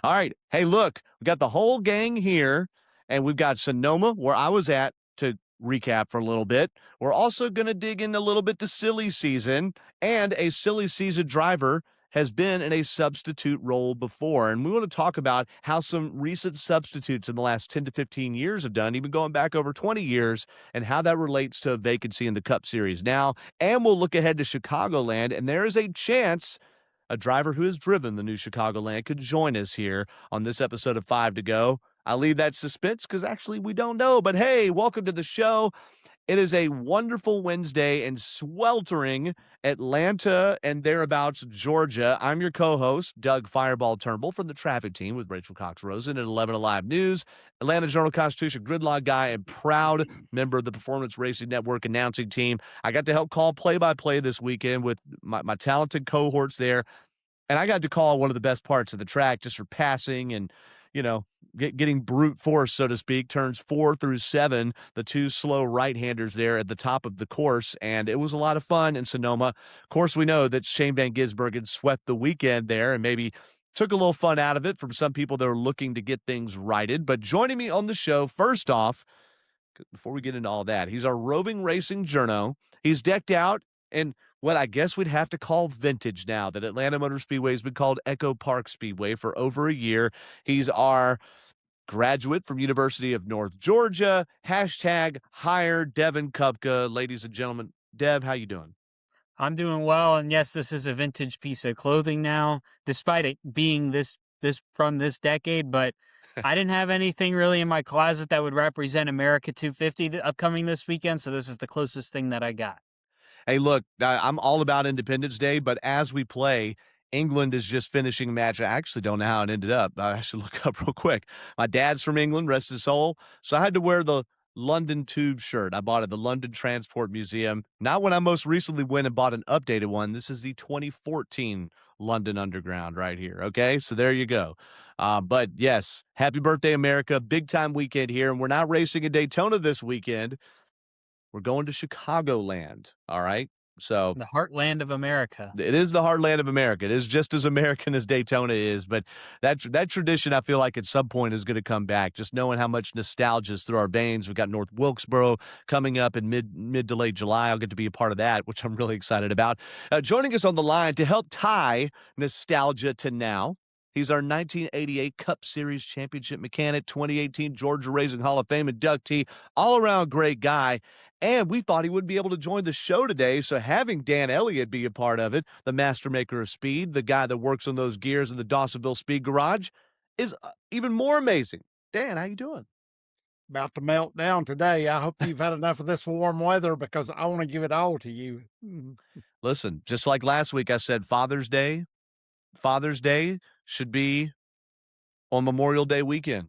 All right. Hey, look, we got the whole gang here, and we've got Sonoma, where I was at, to recap for a little bit. We're also going to dig in a little bit to silly season, and a silly season driver has been in a substitute role before. And we want to talk about how some recent substitutes in the last 10 to 15 years have done, even going back over 20 years, and how that relates to a vacancy in the Cup Series now. And we'll look ahead to Chicagoland, and there is a chance a driver who has driven the new Chicagoland could join us here on this episode of 5 to Go. I'll leave that suspense because actually we don't know. But hey, welcome to the show. It is a wonderful Wednesday in sweltering Atlanta and thereabouts, Georgia. I'm your co-host, Doug Fireball Turnbull from the traffic team with Rachel Cox-Rosen at 11 Alive News, Atlanta Journal-Constitution gridlock guy and proud member of the Performance Racing Network announcing team. I got to help call play-by-play this weekend with my talented cohorts there, and I got to call one of the best parts of the track just for passing and, getting brute force, so to speak, turns 4 through 7, the two slow right-handers there at the top of the course, and it was a lot of fun in Sonoma. Of course, we know that Shane Van Gisbergen swept the weekend there and maybe took a little fun out of it from some people that are looking to get things righted. But joining me on the show, first off, before we get into all that, he's our roving racing journo. He's decked out in what I guess we'd have to call vintage now that Atlanta Motor Speedway has been called Echo Park Speedway for over a year. He's our graduate from University of North Georgia, #hire Devin Kupka. Ladies and gentlemen, Dev, how you doing? I'm doing well, and yes, this is a vintage piece of clothing now, despite it being this from this decade, but I didn't have anything really in my closet that would represent America 250 upcoming this weekend, so this is the closest thing that I got. Hey, look, I'm all about Independence Day, but as we play, England is just finishing a match. I actually don't know how it ended up. I should look up real quick. My dad's from England, rest his soul, so I had to wear the London Tube shirt. I bought it at the London Transport Museum. Not when I most recently went and bought an updated one. This is the 2014 London Underground right here, okay? So there you go. But yes, happy birthday, America. Big-time weekend here, and we're not racing in Daytona this weekend. We're going to Chicagoland, all right? So The heartland of America. it is the heartland of America. It is just as American as Daytona is, but that tradition I feel like at some point is going to come back, just knowing how much nostalgia is through our veins. We've got North Wilkesboro coming up in mid to late July. I'll get to be a part of that, which I'm really excited about. Joining us on the line to help tie nostalgia to now, he's our 1988 Cup Series championship mechanic, 2018 Georgia Racing Hall of Fame inductee, all-around great guy. And we thought he wouldn't be able to join the show today, so having Dan Elliott be a part of it, the master maker of speed, the guy that works on those gears in the Dawsonville Speed Garage, is even more amazing. Dan, how you doing? About to melt down today. I hope you've had enough of this warm weather because I want to give it all to you. Listen, just like last week I said, Father's Day should be on Memorial Day weekend.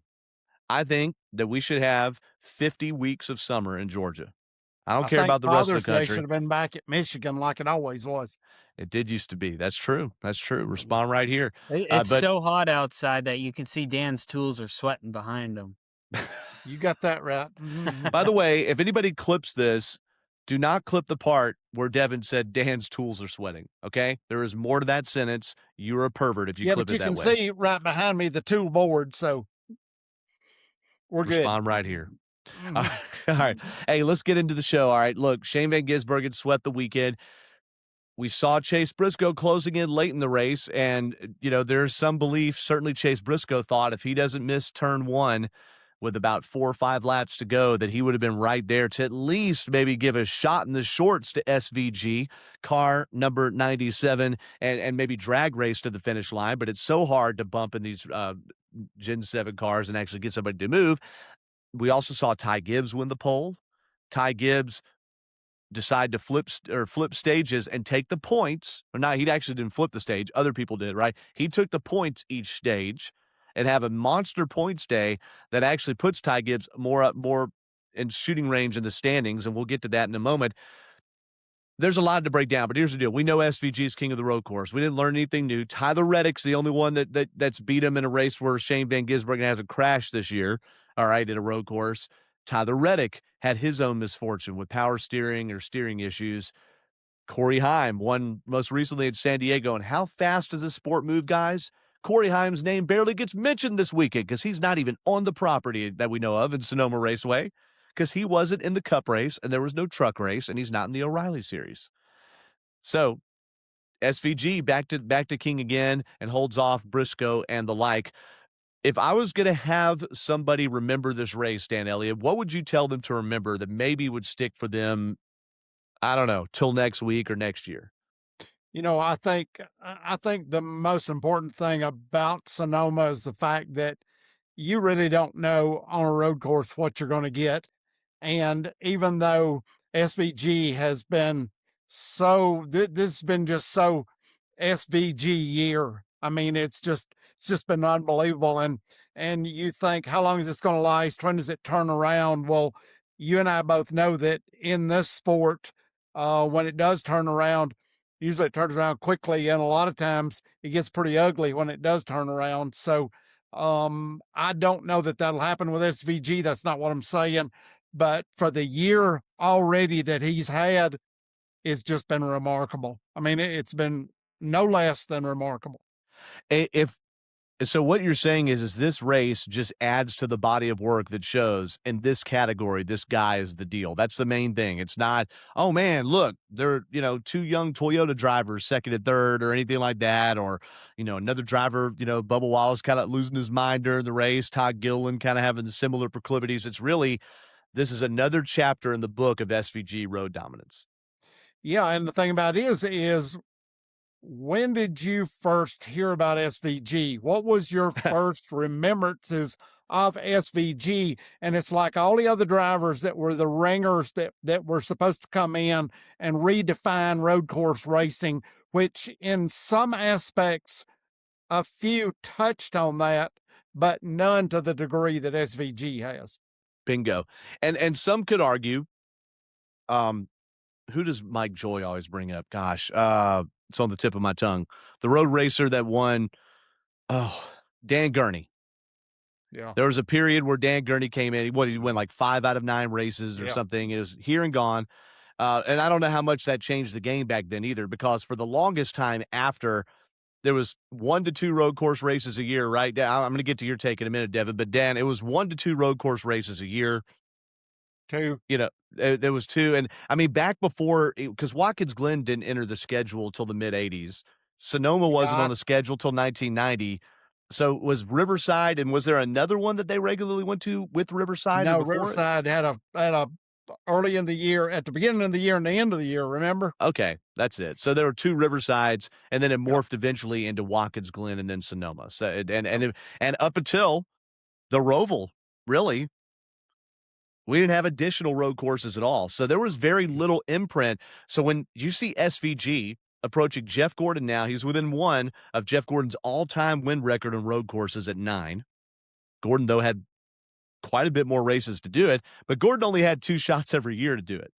I think that we should have 50 weeks of summer in Georgia. I don't care about the rest of the Father's Day country. should have been back at Michigan like it always was. It did used to be. That's true. That's true. Respond right here. It's But so hot outside that you can see Dan's tools are sweating behind him. You got that right. by the way, if anybody clips this, do not clip the part where Devin said Dan's tools are sweating, okay? There is more to that sentence. You're a pervert if you clip but it you that can way. see right behind me the tool board, so we're good. Respond right here. All right. Hey, let's get into the show. All right. Look, Shane Van Gisbergen swept the weekend. We saw Chase Briscoe closing in late in the race, and, there's some belief, certainly Chase Briscoe thought if he doesn't miss turn 1 with about 4 or 5 laps to go, that he would have been right there to at least maybe give a shot in the shorts to SVG, car number 97, and maybe drag race to the finish line. But it's so hard to bump in these Gen 7 cars and actually get somebody to move. We also saw Ty Gibbs win the pole. Ty Gibbs decide to flip stages and take the points. Or not, he actually didn't flip the stage. Other people did, right? He took the points each stage and have a monster points day that actually puts Ty Gibbs more in shooting range in the standings, and we'll get to that in a moment. There's a lot to break down, but here's the deal. We know SVG is king of the road course. We didn't learn anything new. Tyler Reddick's the only one that's beat him in a race where Shane Van Gisbergen hasn't crashed this year, all right, at a road course. Tyler Reddick had his own misfortune with power steering or steering issues. Corey Heim won most recently at San Diego. And how fast does this sport move, guys? Corey Haim's name barely gets mentioned this weekend because he's not even on the property that we know of in Sonoma Raceway because he wasn't in the Cup race and there was no truck race and he's not in the O'Reilly Series. So SVG back to King again and holds off Briscoe and the like. If I was going to have somebody remember this race, Dan Elliott, what would you tell them to remember that maybe would stick for them, I don't know, till next week or next year? I think the most important thing about Sonoma is the fact that you really don't know on a road course what you're going to get. And even though SVG has been this has been just so SVG year. I mean, it's just been unbelievable. And you think, how long is this going to last? When does it turn around? Well, you and I both know that in this sport, when it does turn around, usually it turns around quickly, and a lot of times it gets pretty ugly when it does turn around. So I don't know that that'll happen with SVG. That's not what I'm saying. But for the year already that he's had, it's just been remarkable. I mean, it's been no less than remarkable. If so, what you're saying is this race just adds to the body of work that shows in this category, this guy is the deal. That's the main thing. It's not, oh man, look, they're, two young Toyota drivers, second and third, or anything like that, or, another driver, Bubba Wallace kind of losing his mind during the race, Todd Gilliland kind of having the similar proclivities. It's really, this is another chapter in the book of SVG road dominance. Yeah, and the thing about it is when did you first hear about SVG? What was your first remembrances of SVG? And it's like all the other drivers that were the ringers that were supposed to come in and redefine road course racing, which in some aspects, a few touched on that, but none to the degree that SVG has. Bingo. And some could argue, who does Mike Joy always bring up? Gosh, it's on the tip of my tongue. The road racer that won, Dan Gurney. Yeah. There was a period where Dan Gurney came in. He went like 5 out of 9 races or something. It was here and gone. And I don't know how much that changed the game back then either, because for the longest time after, there was 1 to 2 road course races a year, right? I'm going to get to your take in a minute, Devin. But Dan, it was 1 to 2 road course races a year. 2. There was 2. And I mean, back before, because Watkins Glen didn't enter the schedule till the mid 80s. Sonoma wasn't on the schedule till 1990. So was Riverside, and was there another one that they regularly went to with Riverside? No, Riverside had a early in the year, at the beginning of the year and the end of the year, remember? Okay, that's it. So there were 2 Riversides, and then it morphed eventually into Watkins Glen and then Sonoma. So and up until the Roval, really, we didn't have additional road courses at all. So there was very little imprint. So when you see SVG approaching Jeff Gordon now, he's within 1 of Jeff Gordon's all-time win record on road courses at 9. Gordon, though, had quite a bit more races to do it, but Gordon only had 2 shots every year to do it.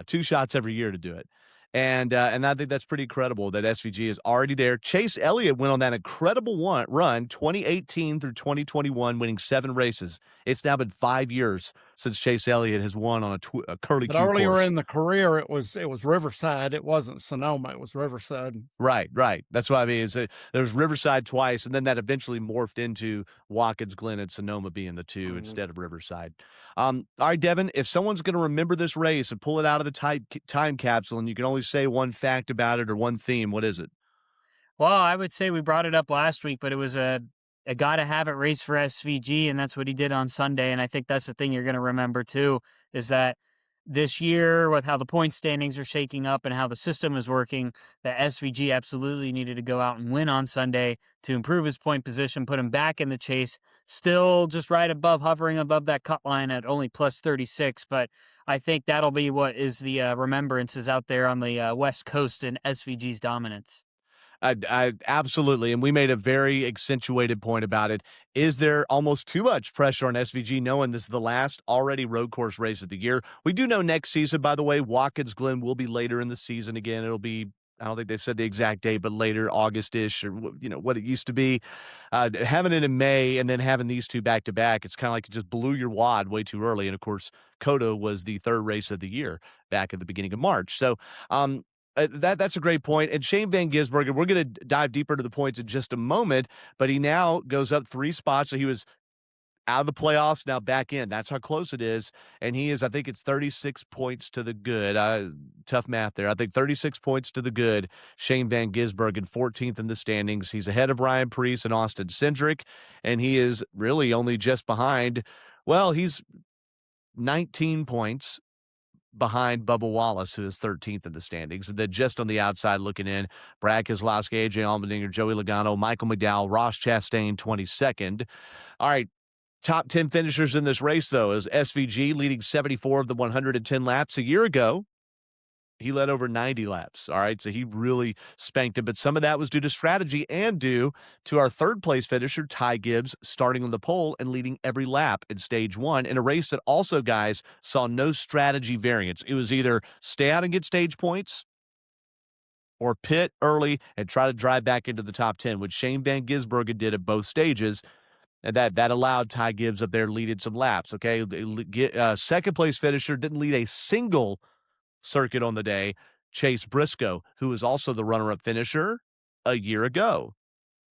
2 shots every year to do it. And I think that's pretty incredible that SVG is already there. Chase Elliott went on that incredible run, 2018 through 2021, winning 7 races. It's now been 5 years since Chase Elliott has won on a curly But Q earlier course. in the career, it was Riverside. It wasn't Sonoma. It was Riverside. Right. That's what I mean. There was Riverside twice, and then that eventually morphed into Watkins Glen and Sonoma being the 2 instead of Riverside. All right, Devin, if someone's going to remember this race and pull it out of the time capsule, and you can only say one fact about it or one theme, what is it? Well, I would say we brought it up last week, but it was a gotta have it race for SVG, and that's what he did on Sunday. And I think that's the thing you're going to remember too, is that this year, with how the point standings are shaking up and how the system is working, that SVG absolutely needed to go out and win on Sunday to improve his point position, put him back in the chase, still just right above, hovering above that cut line at only plus 36. But I think that'll be what is the remembrances out there on the West Coast in SVG's dominance. I absolutely, and we made a very accentuated point about it. Is there almost too much pressure on SVG knowing this is the last already road course race of the year? We do know next season, by the way, Watkins Glen will be later in the season again. It'll be, I don't think they've said the exact date, but later, August-ish, or what it used to be. Having it in May and then having these 2 back-to-back, it's kind of like it just blew your wad way too early. And, of course, COTA was the 3rd race of the year back at the beginning of March. So, That's a great point. And Shane Van Gisbergen, we're going to dive deeper into the points in just a moment, but he now goes up 3 spots. So he was out of the playoffs, now back in. That's how close it is. And he is, I think it's 36 points to the good. Tough math there. I think 36 points to the good. Shane Van Gisbergen, 14th in the standings. He's ahead of Ryan Preece and Austin Cindric, and he is really only just behind. Well, he's 19 points behind Bubba Wallace, who is 13th in the standings. And then just on the outside looking in, Brad Keselowski, AJ Allmendinger, Joey Logano, Michael McDowell, Ross Chastain, 22nd. All right, top 10 finishers in this race, though, is SVG leading 74 of the 110 laps. A year ago, he led over 90 laps. All right, so he really spanked him. But some of that was due to strategy and due to our third-place finisher, Ty Gibbs, starting on the pole and leading every lap in Stage 1 in a race that also, guys, saw no strategy variance. It was either stay out and get stage points or pit early and try to drive back into the top 10, which Shane Van Gisbergen did at both stages. And that allowed Ty Gibbs up there leading some laps, okay? Second-place finisher didn't lead a single circuit on the day, Chase Briscoe, who was also the runner-up finisher a year ago.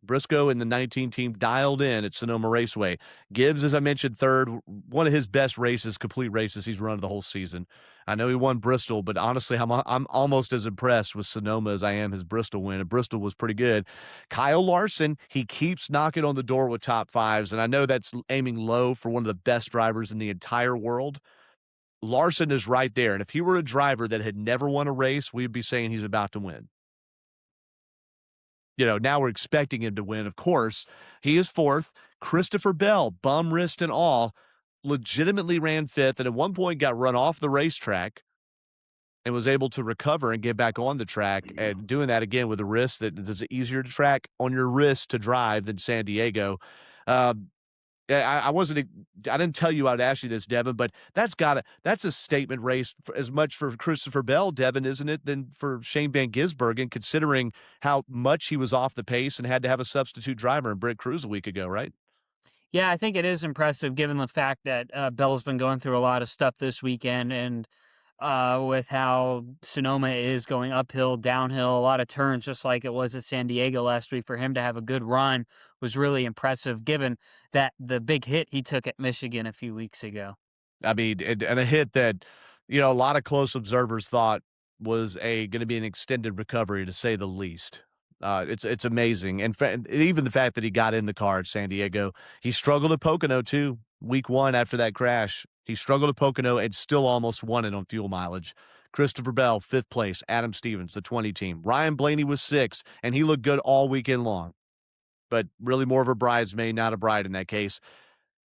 Briscoe in the 19 team dialed in at Sonoma Raceway. Gibbs, as I mentioned, third, one of his best races, complete races he's run the whole season. I know he won Bristol, but honestly, I'm almost as impressed with Sonoma as I am his Bristol win, and Bristol was pretty good. Kyle Larson, he keeps knocking on the door with top fives, and I know that's aiming low for one of the best drivers in the entire world. Larson is right there, and if he were a driver that had never won a race, we'd be saying he's about to win. You know, now we're expecting him to win, of course. He is fourth. Christopher Bell, bum wrist and all, legitimately ran fifth, and at one point got run off the racetrack and was able to recover and get back on the track. And doing that again with a wrist that is easier to track on your wrist to drive than San Diego. I didn't tell you I'd ask you this, Devin, but that's a statement race as much for Christopher Bell, Devin, isn't it, than for Shane Van Gisbergen, considering how much he was off the pace and had to have a substitute driver in Brent Cruz a week ago, right? Yeah, I think it is impressive given the fact that Bell's been going through a lot of stuff this weekend, and with how Sonoma is going uphill, downhill, a lot of turns, just like it was at San Diego last week. For him to have a good run was really impressive, given that the big hit he took at Michigan a few weeks ago. I mean, and a hit that, you know, a lot of close observers thought was going to be an extended recovery, to say the least. It's amazing. And even the fact that he got in the car at San Diego, he struggled at Pocono too. Week 1 after that crash, he struggled at Pocono and still almost won it on fuel mileage. Christopher Bell, 5th place. Adam Stevens, the 20 team. Ryan Blaney was 6th, and he looked good all weekend long. But really more of a bridesmaid, not a bride in that case.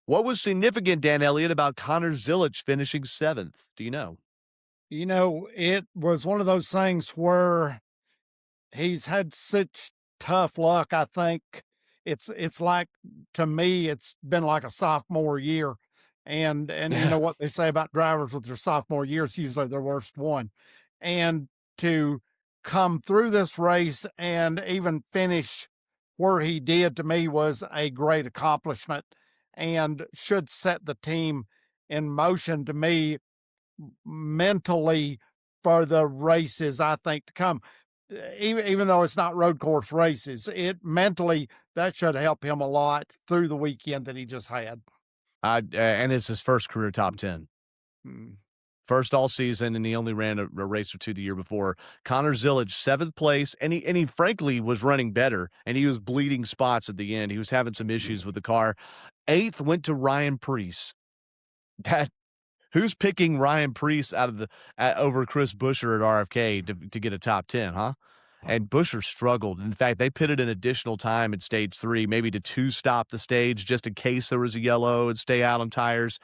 What was significant, Dan Elliott, about Connor Zilisch finishing 7th? Do you know? You know, it was one of those things where he's had such tough luck. I think it's like, to me, it's been like a sophomore year. And you know what they say about drivers with their sophomore year, it's usually their worst one. And to come through this race and even finish where he did, to me, was a great accomplishment and should set the team in motion, to me, mentally for the races, I think, to come. Even though it's not road course races, it mentally, that should help him a lot through the weekend that he just had. And it's his first career top 10. First all season, and he only ran a race or two the year before. Connor Zilisch, 7th place, and he frankly was running better, and he was bleeding spots at the end. He was having some issues with the car. 8th went to Ryan Preece. Who's picking Ryan Preece out of over Chris Buescher at RFK to get a top 10, huh? And Buescher struggled. In fact, they pitted an additional time in Stage 3, maybe to 2-stop the stage just in case there was a yellow and stay out on tires.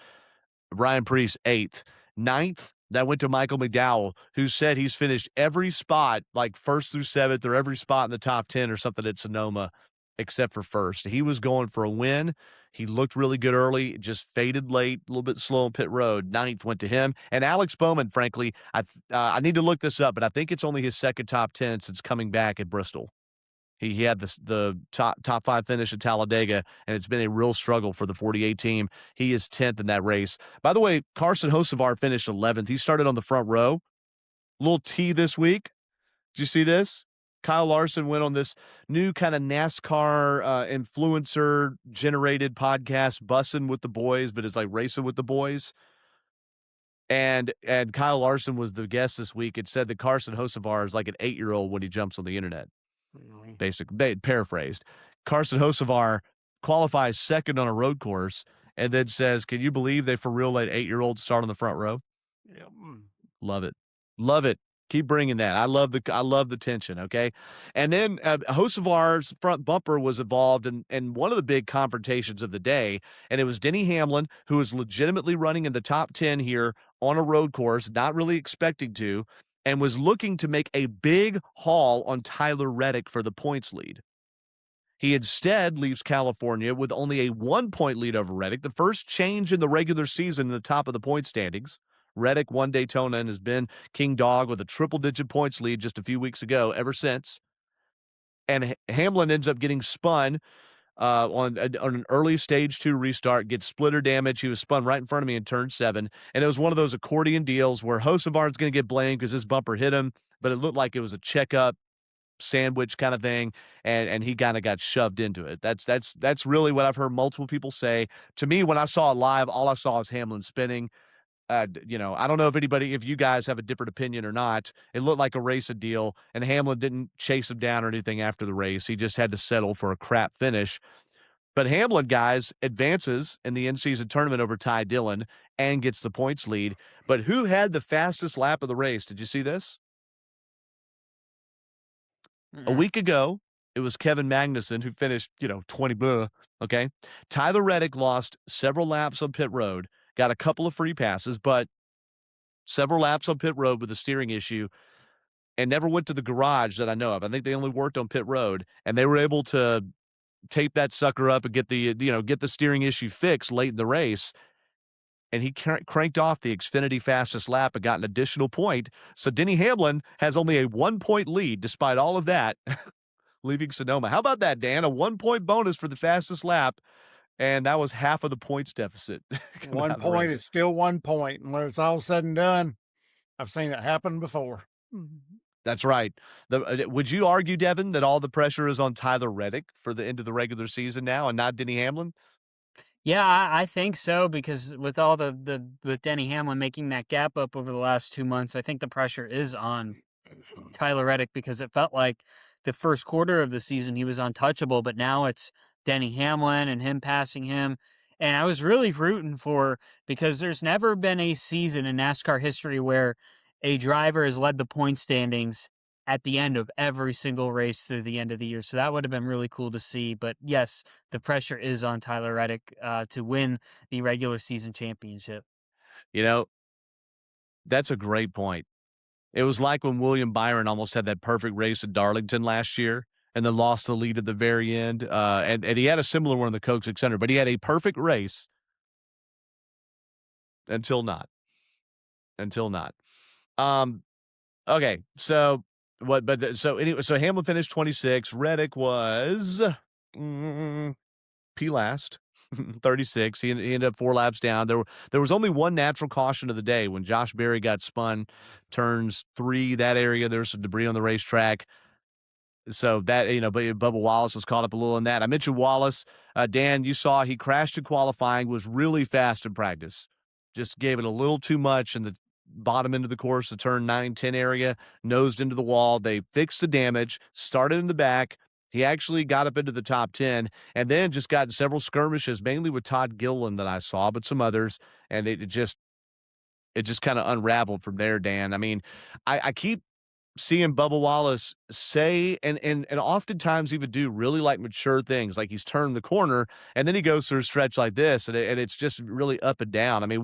Ryan Preece, 8th. 9th, that went to Michael McDowell, who said he's finished every spot, like 1st through 7th, or every spot in the top 10 or something at Sonoma, except for 1st. He was going for a win. He looked really good early, just faded late, a little bit slow on pit road. 9th went to him. And Alex Bowman, frankly, I need to look this up, but I think it's only his second top 10 since coming back at Bristol. He had the top 5 finish at Talladega, and it's been a real struggle for the 48 team. He is 10th in that race. By the way, Carson Hocevar finished 11th. He started on the front row. Little T this week. Did you see this? Kyle Larson went on this new kind of NASCAR influencer generated podcast, Bussin' with the Boys, but it's like Racing with the Boys. And Kyle Larson was the guest this week. It said that Carson Hocevar is like an 8-year-old when he jumps on the internet. Basically, they paraphrased. Carson Hocevar qualifies second on a road course and then says, "Can you believe they for real let 8-year-olds start on the front row?" Yeah. Love it. Love it. Keep bringing that. I love the tension, okay? And then Hocevar's front bumper was involved in one of the big confrontations of the day, and it was Denny Hamlin, who is legitimately running in the top 10 here on a road course, not really expecting to, and was looking to make a big haul on Tyler Reddick for the points lead. He instead leaves California with only a 1-point lead over Reddick, the first change in the regular season in the top of the point standings. Reddick won Daytona and has been king dog with a triple-digit points lead just a few weeks ago ever since. And Hamlin ends up getting spun on an early stage 2 restart, gets splitter damage. He was spun right in front of me in turn 7, and it was one of those accordion deals where Hocevar's going to get blamed because his bumper hit him, but it looked like it was a checkup sandwich kind of thing, and he kind of got shoved into it. That's really what I've heard multiple people say. To me, when I saw it live, all I saw is Hamlin spinning. I don't know if you guys have a different opinion or not. It looked like a racing deal, and Hamlin didn't chase him down or anything after the race. He just had to settle for a crap finish. But Hamlin, guys, advances in the in-season tournament over Ty Dillon and gets the points lead. But who had the fastest lap of the race? Did you see this? A week ago, it was Kevin Magnussen who finished, 20 blah, okay? Tyler Reddick lost several laps on pit road, got a couple of free passes, but several laps on pit road with a steering issue and never went to the garage that I know of. I think they only worked on pit road, and they were able to tape that sucker up and get the steering issue fixed late in the race. And he cranked off the Xfinity fastest lap and got an additional point. So Denny Hamlin has only a 1-point lead despite all of that, leaving Sonoma. How about that, Dan? A 1-point bonus for the fastest lap, and that was half of the points deficit. 1 point is still 1 point, and when it's all said and done, I've seen it happen before. That's right. Would you argue, Devin, that all the pressure is on Tyler Reddick for the end of the regular season now and not Denny Hamlin? Yeah, I think so, because with all with Denny Hamlin making that gap up over the last 2 months, I think the pressure is on Tyler Reddick, because it felt like the first quarter of the season he was untouchable, but now it's Denny Hamlin and him passing him. And I was really rooting because there's never been a season in NASCAR history where a driver has led the point standings at the end of every single race through the end of the year. So that would have been really cool to see. But yes, the pressure is on Tyler Reddick to win the regular season championship. That's a great point. It was like when William Byron almost had that perfect race at Darlington last year and then lost the lead at the very end. And he had a similar one in the Coke 600, but he had a perfect race until not. Okay, so anyway, so Hamlin finished 26. Reddick was P last, 36. He ended up 4 laps down. There was only one natural caution of the day when Josh Berry got spun, turns 3, that area. There was some debris on the racetrack. So that, but Bubba Wallace was caught up a little in that. I mentioned Wallace. Dan, you saw he crashed in qualifying, was really fast in practice. Just gave it a little too much in the bottom end of the course, the turn 9, 10 area, nosed into the wall. They fixed the damage, started in the back. He actually got up into the top 10 and then just got in several skirmishes, mainly with Todd Gilliland that I saw, but some others. And it just kind of unraveled from there, Dan. I mean, I keep seeing Bubba Wallace say and oftentimes even do really like mature things, like he's turned the corner and then he goes through a stretch like this and it's just really up and down. I mean,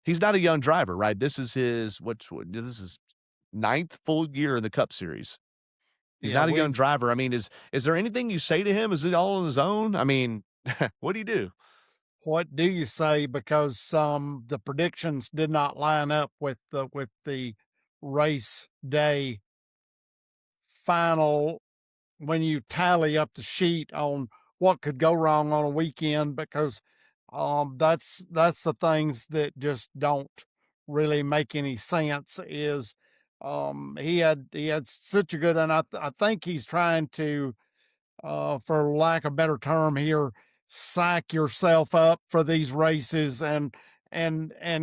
he's not a young driver, right? This is his 9th full year in the Cup Series. He's not a young driver. I mean, is there anything you say to him? Is it all on his own? I mean, what do you do? What do you say? Because the predictions did not line up with the race day final when you tally up the sheet on what could go wrong on a weekend, because that's the things that just don't really make any sense. Is He had such a good, and I think he's trying to, for lack of a better term here, psych yourself up for these races and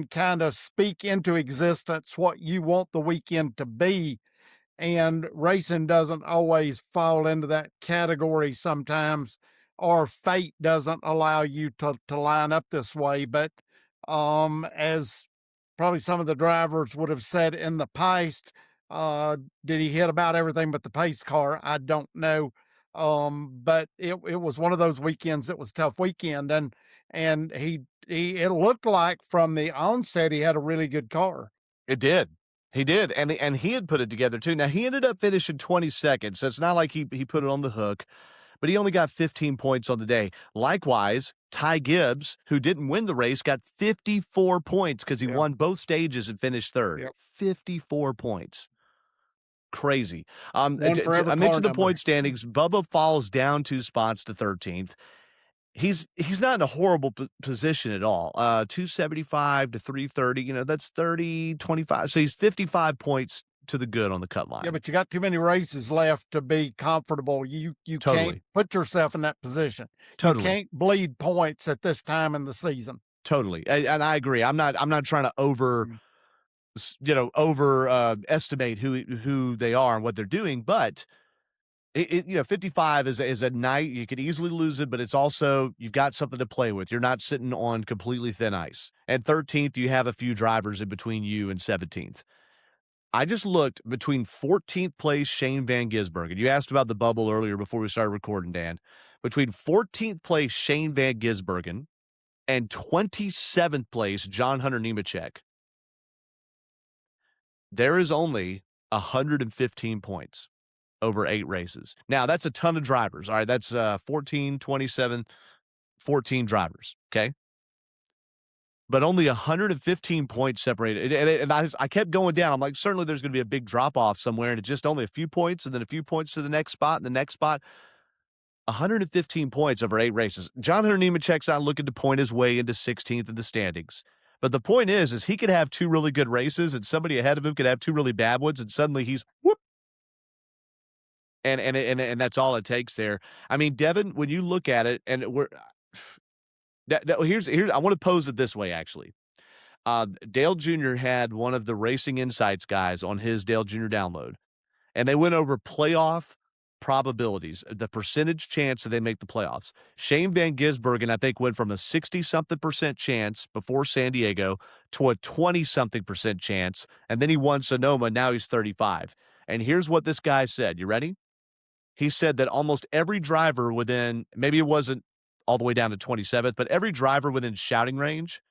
kind of speak into existence what you want the weekend to be. And racing doesn't always fall into that category sometimes, or fate doesn't allow you to line up this way. But as probably some of the drivers would have said in the past, did he hit about everything but the pace car? I don't know. But it was one of those weekends. It was a tough weekend, and he it looked like from the onset he had a really good car. It did. He did, and he had put it together too. Now he ended up finishing 22nd, so it's not like he put it on the hook, but he only got 15 points on the day. Likewise, Ty Gibbs, who didn't win the race, got 54 points because he Yep. won both stages and finished third. Yep. 54 points. Crazy. One for every I car mentioned the number. point standings. Bubba falls down 2 spots to 13th. He's not in a horrible position at all. 275 to 330, that's 30, 25. So he's 55 points to the good on the cut line. Yeah, but you got too many races left to be comfortable. You Totally. can't put yourself in that position. Totally. You can't bleed points at this time in the season. Totally. And I agree. I'm not trying to estimate who they are and what they're doing, but 55 is a night. You could easily lose it, but it's also, you've got something to play with. You're not sitting on completely thin ice. And 13th, you have a few drivers in between you and 17th. I just looked between 14th place Shane Van Gisbergen. You asked about the bubble earlier before we started recording, Dan. Between 14th place Shane Van Gisbergen and 27th place John Hunter Nemechek, there is only 115 points over 8 races. Now, that's a ton of drivers. All right, that's 14, 27, 14 drivers, okay? But only 115 points separated. And I kept going down. I'm like, certainly there's going to be a big drop-off somewhere, and it's just only a few points, and then a few points to the next spot, and the next spot. 115 points over 8 races. John Hunter Nemechek's not looking to point his way into 16th in the standings. But the point is he could have 2 really good races, and somebody ahead of him could have 2 really bad ones, and suddenly he's whoop. And that's all it takes there. I mean, Devin, when you look at it, and here's I want to pose it this way, actually. Dale Jr. had one of the Racing Insights guys on his Dale Jr. download, and they went over playoff probabilities, the percentage chance that they make the playoffs. Shane Van Gisbergen, I think, went from a 60-something% chance before San Diego to a 20-something% chance, and then he won Sonoma. Now he's 35. And here's what this guy said. You ready? He said that almost every driver within, maybe it wasn't all the way down to 27th, but every driver within shouting range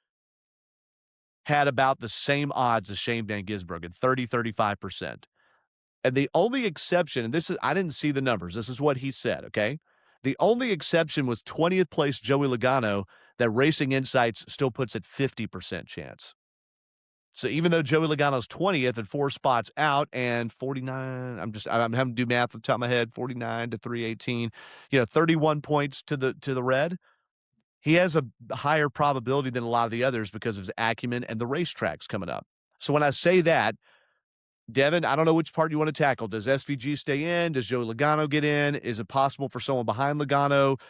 had about the same odds as Shane Van Gisbergen, 30, 35%. And the only exception, and I didn't see the numbers, this is what he said, okay? The only exception was 20th place Joey Logano, that Racing Insights still puts at 50% chance. So even though Joey Logano's 20th and 4 spots out, and 49, I'm having to do math off the top of my head, 49 to 318, 31 points to the red. He has a higher probability than a lot of the others because of his acumen and the racetracks coming up. So when I say that, Devin, I don't know which part you want to tackle. Does SVG stay in? Does Joey Logano get in? Is it possible for someone behind Logano?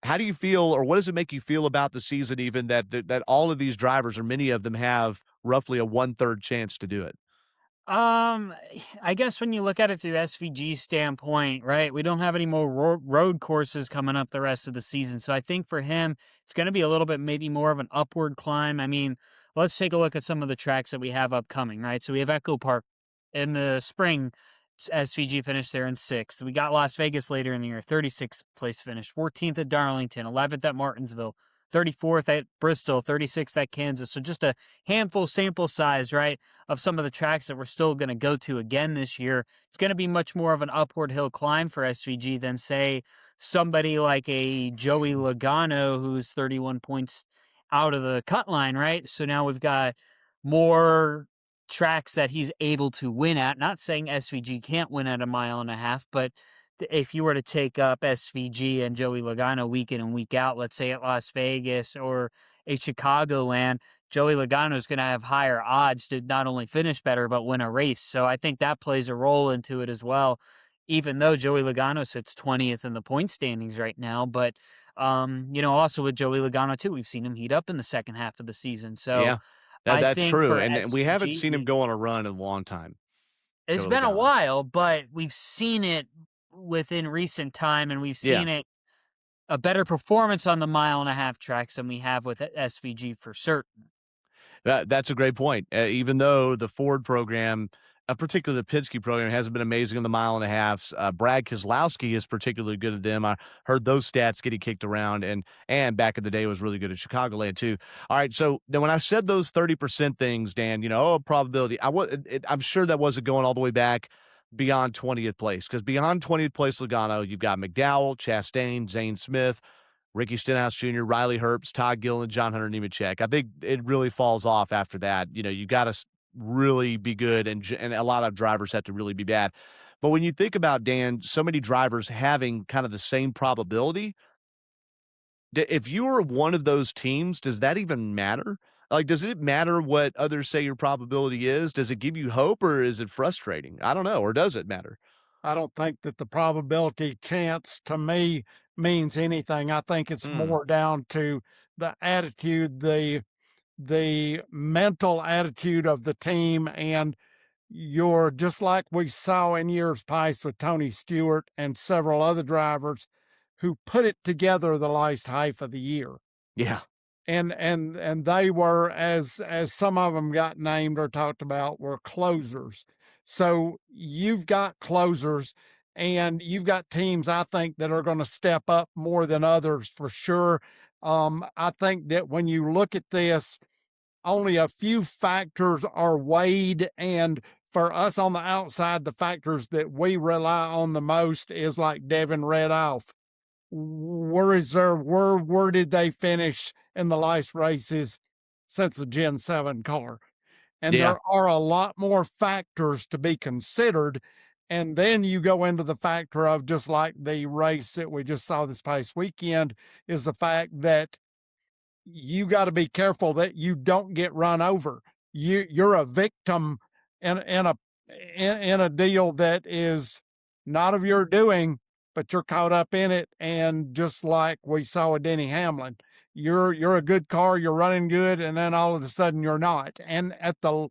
How do you feel, or what does it make you feel about the season, even that all of these drivers, or many of them, have roughly a 1/3 chance to do it? I guess when you look at it through SVG's standpoint, right, we don't have any more road courses coming up the rest of the season. So I think for him, it's going to be a little bit maybe more of an upward climb. I mean, let's take a look at some of the tracks that we have upcoming, right? So we have Echo Park in the spring. SVG finished there in 6th. We got Las Vegas later in the year, 36th place finish, 14th at Darlington, 11th at Martinsville, 34th at Bristol, 36th at Kansas. So just a handful sample size, right, of some of the tracks that we're still going to go to again this year. It's going to be much more of an upward hill climb for SVG than, say, somebody like a Joey Logano, who's 31 points out of the cut line, right? So now we've got more tracks that he's able to win at. Not saying SVG can't win at a mile and a half, but if you were to take up SVG and Joey Logano week in and week out, let's say at Las Vegas or a Chicagoland, Joey Logano is going to have higher odds to not only finish better, but win a race. So I think that plays a role into it as well, even though Joey Logano sits 20th in the point standings right now. But, also with Joey Logano, too, we've seen him heat up in the second half of the season. So Yeah, I that's think true, for and we haven't seen him SVG, go on a run in a long time. it's Joey been a Logano. while, but we've seen it within recent time, and we've Yeah. seen it a better performance on the 1.5 tracks than we have with SVG for certain. That's a great point. Even though the Ford program, particularly the Penske program, hasn't been amazing in the 1.5 miles, Brad Keselowski is particularly good at them. I heard those stats getting kicked around, and back in the day was really good at Chicagoland too. All right, so then when I said those 30% things, Dan, probability, I'm sure that wasn't going all the way back beyond 20th place, because beyond 20th place Logano, you've got McDowell, Chastain, Zane Smith, Ricky Stenhouse Jr., Riley Herbst, Todd Gilliland, John Hunter Nemechek. I think it really falls off after that. You got to really be good, and a lot of drivers have to really be bad. But when you think about, Dan, so many drivers having kind of the same probability, if you are one of those teams, does that even matter? Like, does it matter what others say your probability is? Does it give you hope, or is it frustrating? I don't know. Or does it matter? I don't think that the probability chance to me means anything. I think it's more down to the attitude, the mental attitude of the team, and you're just like we saw in years past with Tony Stewart and several other drivers who put it together the last half of the year. Yeah. And they were, as some of them got named or talked about, were closers. So you've got closers, and you've got teams, I think, that are going to step up more than others for sure. I think that when you look at this, only a few factors are weighed, and for us on the outside, the factors that we rely on the most is like Devin read off. Where did they finish in the last races since the Gen 7 car? And Yeah. there are a lot more factors to be considered. And then you go into the factor of, just like the race that we just saw this past weekend, is the fact that you got to be careful that you don't get run over. You're a victim in a deal that is not of your doing, but you're caught up in it. And just like we saw with Denny Hamlin, you're a good car, you're running good, and then all of a sudden you're not. And at the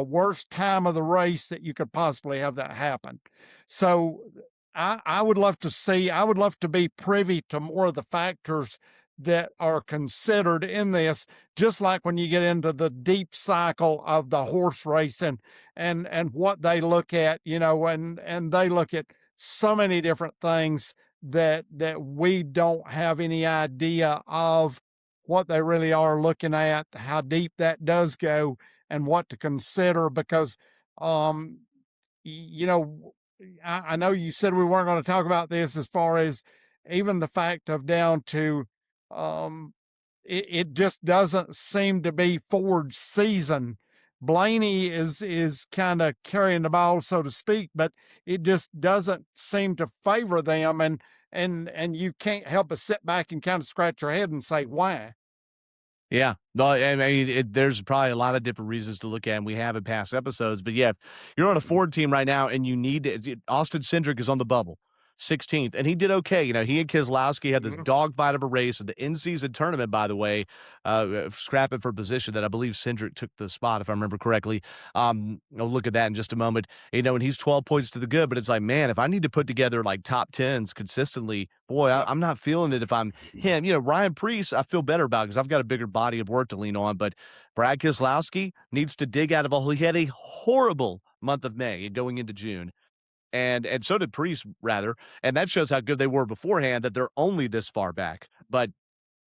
worst time of the race that you could possibly have that happen. So I would love to be privy to more of the factors that are considered in this, just like when you get into the deep cycle of the horse racing and what they look at, and they look at so many different things that we don't have any idea of what they really are looking at, how deep that does go, and what to consider. Because I know you said we weren't going to talk about this, as far as even the fact of down to it just doesn't seem to be Ford's season. Blaney is kind of carrying the ball, so to speak, but it just doesn't seem to favor them, and you can't help but sit back and kind of scratch your head and say, why? Yeah. No, I mean, there's probably a lot of different reasons to look at, and we have in past episodes. But yeah, if you're on a Ford team right now and you need Austin Cindric is on the bubble, 16th, and he did okay. He and Keselowski had this dogfight of a race at the in-season tournament, by the way, scrapping for position that I believe Cindric took the spot, if I remember correctly. I'll look at that in just a moment. And he's 12 points to the good, but it's like, man, if I need to put together like top 10s consistently, boy, I'm not feeling it if I'm him. Ryan Preece, I feel better about because I've got a bigger body of work to lean on, but Brad Keselowski needs to dig out of all. He had a horrible month of May going into June. And so did Preece, rather, and that shows how good they were beforehand, that they're only this far back. But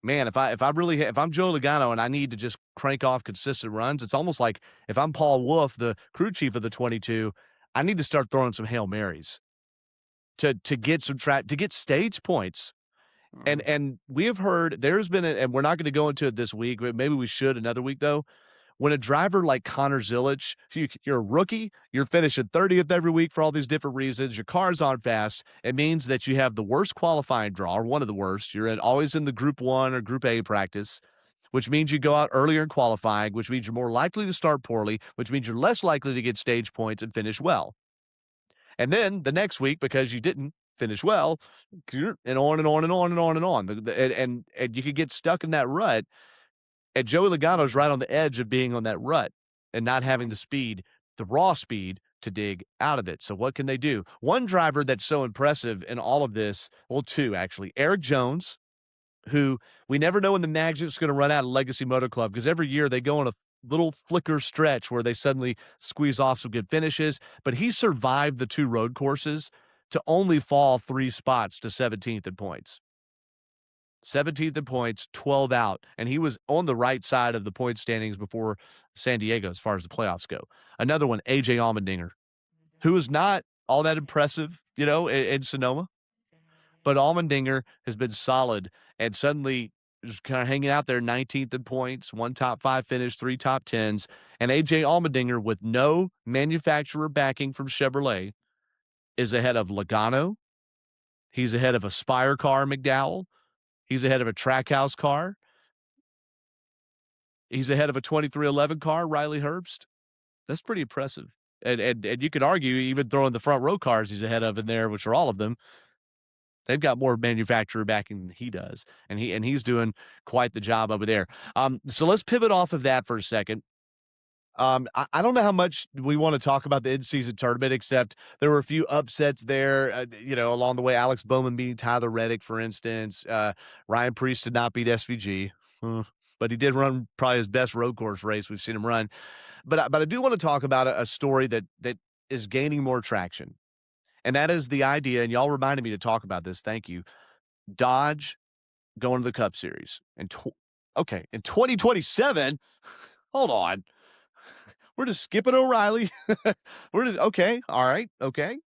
man, if I'm Joe Logano and I need to just crank off consistent runs, it's almost like if I'm Paul Wolfe, the crew chief of the 22, I need to start throwing some Hail Marys to get some to get stage points. And we have heard there's been and we're not going to go into it this week, but maybe we should another week though. When a driver like Connor Zilic, you're a rookie, you're finishing 30th every week for all these different reasons, your cars aren't fast, it means that you have the worst qualifying draw, or one of the worst. You're always in the Group 1 or Group A practice, which means you go out earlier in qualifying, which means you're more likely to start poorly, which means you're less likely to get stage points and finish well. And then the next week, because you didn't finish well, and on and on and on and on and on. And you could get stuck in that rut. And Joey Logano's right on the edge of being on that rut and not having the speed, the raw speed, to dig out of it. So what can they do? One driver that's so impressive in all of this, well, two actually, Eric Jones, who we never know when the magic's going to run out of Legacy Motor Club, because every year they go on a little flicker stretch where they suddenly squeeze off some good finishes. But he survived the 2 road courses to only fall 3 spots to 17th in points. 17th in points, 12 out. And he was on the right side of the point standings before San Diego as far as the playoffs go. Another one, AJ Allmendinger, who is not all that impressive, in Sonoma. But Allmendinger has been solid and suddenly just kind of hanging out there, 19th in points, 1 top 5 finish, 3 top 10s. And AJ Allmendinger, with no manufacturer backing from Chevrolet, is ahead of Logano. He's ahead of a Spire car, McDowell. He's ahead of a Trackhouse car. He's ahead of a 2311 car, Riley Herbst. That's pretty impressive. And you could argue, even throwing the front row cars he's ahead of in there, which are all of them, they've got more manufacturer backing than he does. And he's doing quite the job over there. So let's pivot off of that for a second. I don't know how much we want to talk about the in-season tournament, except there were a few upsets there, along the way. Alex Bowman beating Tyler Reddick, for instance. Ryan Preece did not beat SVG, but he did run probably his best road course race we've seen him run. But I do want to talk about a story that is gaining more traction, and that is the idea, and y'all reminded me to talk about this, thank you, Dodge going to the Cup Series. In 2027, hold on. We're just skipping O'Reilly. Okay, all right, okay.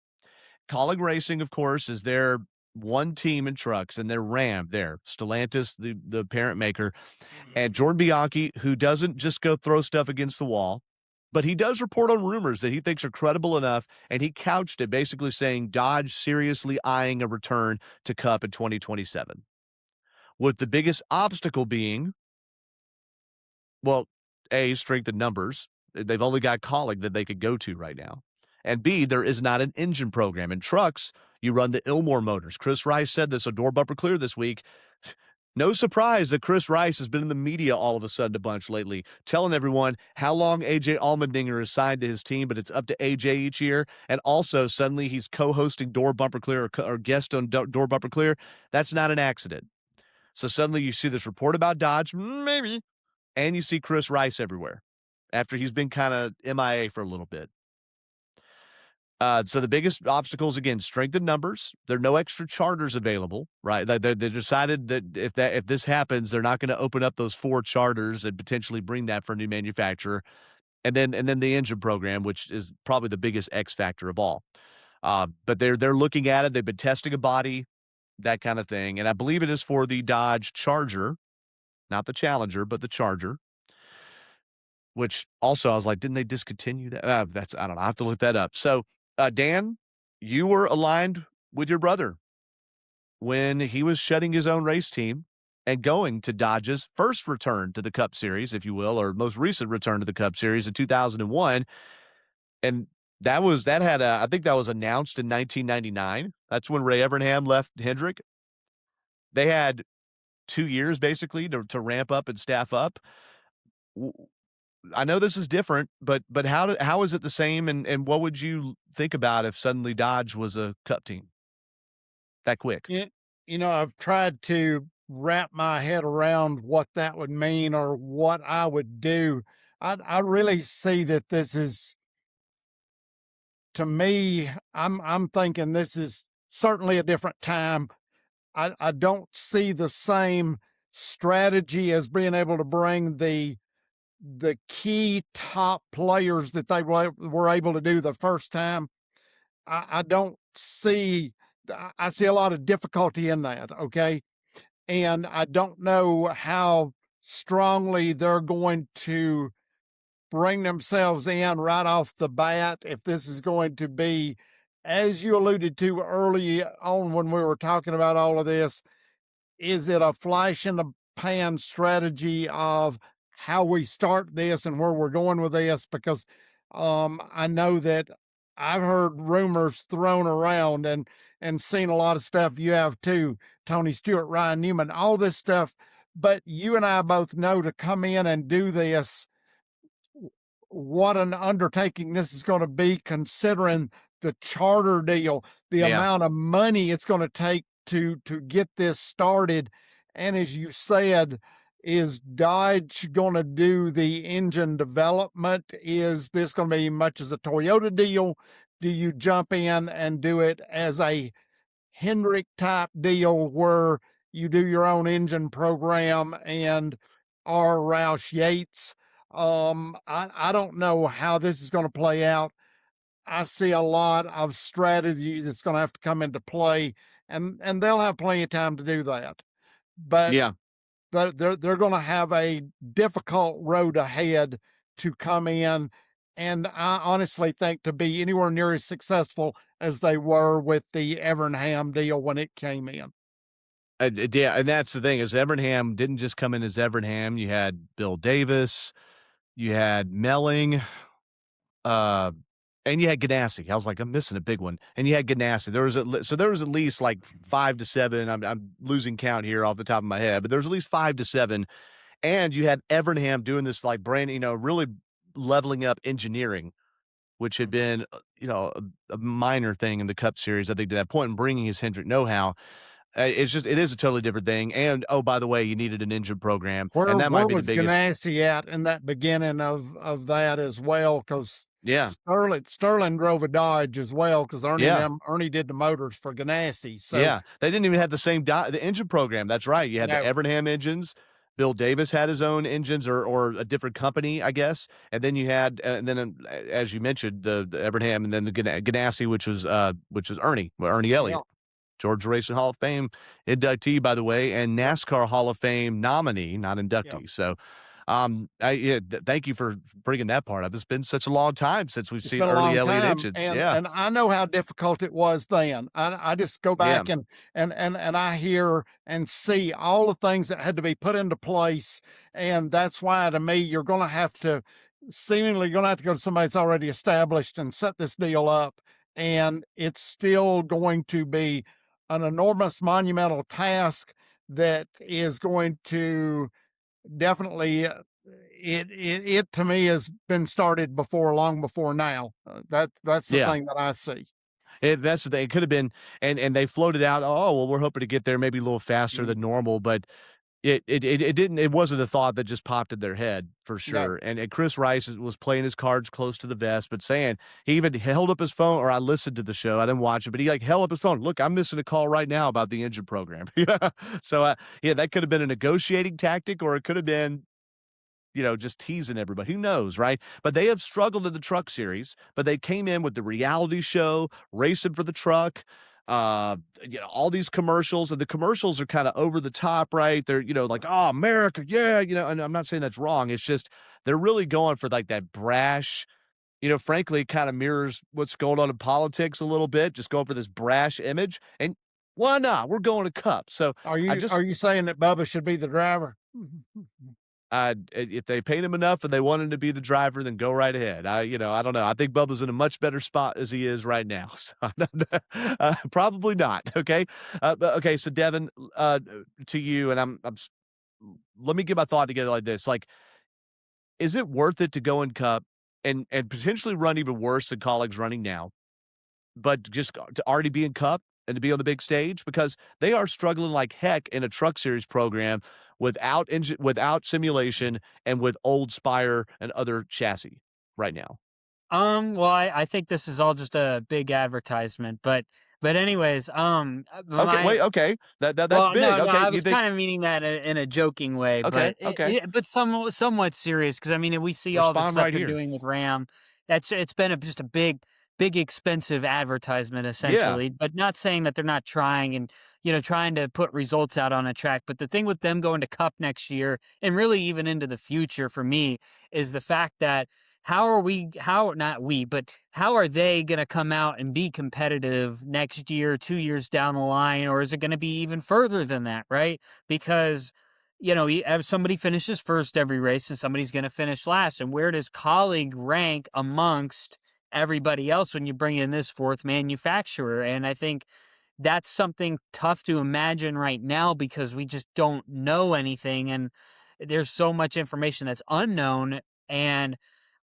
Colleague Racing, of course, is their one team in trucks, and they're Ram there. Stellantis, the parent maker, and Jordan Bianchi, who doesn't just go throw stuff against the wall, but he does report on rumors that he thinks are credible enough, and he couched it basically saying Dodge seriously eyeing a return to Cup in 2027. With the biggest obstacle being, well, A, strength in numbers. They've only got Colleague that they could go to right now. And B, there is not an engine program. In trucks, you run the Ilmor motors. Chris Rice said this on Door Bumper Clear this week. No surprise that Chris Rice has been in the media all of a sudden a bunch lately, telling everyone how long AJ Allmendinger is signed to his team, but it's up to AJ each year. And also, suddenly he's co-hosting Door Bumper Clear or guest on Door Bumper Clear. That's not an accident. So suddenly you see this report about Dodge, maybe, and you see Chris Rice everywhere after he's been kind of MIA for a little bit. So the biggest obstacles, again, strength in numbers. There are no extra charters available, right? They decided that if this happens, they're not going to open up those 4 charters and potentially bring that for a new manufacturer. And then the engine program, which is probably the biggest X factor of all. But they're looking at it. They've been testing a body, that kind of thing. And I believe it is for the Dodge Charger, not the Challenger, but the Charger. Which also I was like, didn't they discontinue that? I don't know. I have to look that up. So, Dan, you were aligned with your brother when he was shutting his own race team and going to Dodge's first return to the Cup Series, if you will, or most recent return to the Cup Series in 2001. And I think that was announced in 1999. That's when Ray Evernham left Hendrick. They had 2 years basically to ramp up and staff up. I know this is different, but how is it the same? And what would you think about if suddenly Dodge was a Cup team that quick? I've tried to wrap my head around what that would mean or what I would do. I really see that this is, to me, I'm thinking this is certainly a different time. I don't see the same strategy as being able to bring the key top players that they were able to do the first time. I don't see, I see a lot of difficulty in that, okay? And I don't know how strongly they're going to bring themselves in right off the bat, if this is going to be, as you alluded to early on when we were talking about all of this, is it a flash in the plan strategy of how we start this and where we're going with this, because I know that I've heard rumors thrown around and seen a lot of stuff. You have too, Tony Stewart, Ryan Newman, all this stuff. But you and I both know to come in and do this, what an undertaking this is going to be, considering the charter deal, the Yeah. amount of money it's going to take to get this started. And as you said, is Dodge going to do the engine development? Is this going to be much as a Toyota deal? Do you jump in and do it as a Hendrick type deal where you do your own engine program and are Roush Yates? I don't know how this is going to play out. I see a lot of strategy that's going to have to come into play, and they'll have plenty of time to do that. But Yeah. they're going to have a difficult road ahead to come in, and I honestly think to be anywhere near as successful as they were with the Evernham deal when it came in. Yeah, and that's the thing is Evernham didn't just come in as Evernham. You had Bill Davis, you had Melling, uh, and you had Ganassi. I was like, I'm missing a big one. And you had Ganassi. There was at least like 5 to 7. I'm losing count here off the top of my head, but there's at least 5 to 7. And you had Evernham doing this like brand, really leveling up engineering, which had been, a minor thing in the Cup Series. I think to that point, and bringing his Hendrick know-how. It is a totally different thing. And oh, by the way, you needed an engine program, and that might be the was biggest. Ganassi at in that beginning of that as well? Because Yeah, Sterling drove a Dodge as well, because Yeah. Ernie did the motors for Ganassi. So yeah, they didn't even have the same the engine program. That's right. You had the No. Evernham engines. Bill Davis had his own engines, or a different company, I guess. And then you had, as you mentioned, the Evernham, and then the Ganassi, which was Ernie Elliott. Georgia Racing Hall of Fame inductee, by the way, and NASCAR Hall of Fame nominee, not inductee. So, thank you for bringing that part up. It's been such a long time since we've seen early Elliott engines. And I know how difficult it was then. I just go back and I hear and see all the things that had to be put into place, and that's why to me you're going to have to go to somebody that's already established and set this deal up, and it's still going to be an enormous monumental task that is going to definitely it to me has been started long before now. That's the thing that I see. That's the thing. It could have been, and they floated out. Oh well, we're hoping to get there maybe a little faster than normal, but it didn't. It wasn't a thought that just popped in their head for sure. No. And Chris Rice was playing his cards close to the vest, but saying he even held up his phone. Or I listened to the show. I didn't watch it, but he like held up his phone. Look, I'm missing a call right now about the engine program. So that could have been a negotiating tactic, or it could have been, just teasing everybody. Who knows, right? But they have struggled in the Truck Series, but they came in with the reality show, racing for the truck, all these commercials, and the commercials are kind of over the top, right? They're, like, oh, America, yeah, and I'm not saying that's wrong. It's just they're really going for like that brash, frankly, it kind of mirrors what's going on in politics a little bit, just going for this brash image. And why not? We're going to Cup. So Are you saying that Bubba should be the driver? If they paid him enough and they want him to be the driver, then go right ahead. I don't know. I think Bubba's in a much better spot as he is right now. So probably not. Okay. Okay. So Devin, to you, and let me get my thought together like this. Like, is it worth it to go in Cup and potentially run even worse than colleagues running now, but just to already be in Cup and to be on the big stage? Because they are struggling like heck in a Truck Series program without simulation and with old Spire and other chassis right now. Well, I think this is all just a big advertisement, but anyways, Okay. That's well, big. no, Okay, I was kind of meaning that in a joking way, Okay, but okay. but somewhat serious, because I mean, we see all the Respond stuff right they're here. doing with Ram. It's been just a big expensive advertisement essentially, but not saying that they're not trying and trying to put results out on a track. But the thing with them going to Cup next year and really even into the future for me is the fact that how are they going to come out and be competitive next year, 2 years down the line, or is it going to be even further than that, right? Because If somebody finishes first every race and somebody's going to finish last. And where does Colleague rank amongst everybody else when you bring in this fourth manufacturer? And I think that's something tough to imagine right now because we just don't know anything. And there's so much information that's unknown. And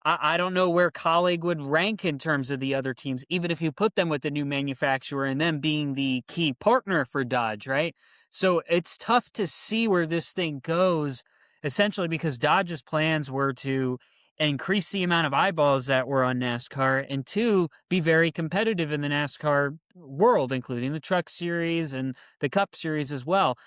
I don't know where Colleague would rank in terms of the other teams, even if you put them with the new manufacturer and them being the key partner for Dodge, right? So it's tough to see where this thing goes, essentially because Dodge's plans were to increase the amount of eyeballs that were on NASCAR and two, be very competitive in the NASCAR world, including the Truck Series and the Cup Series as well.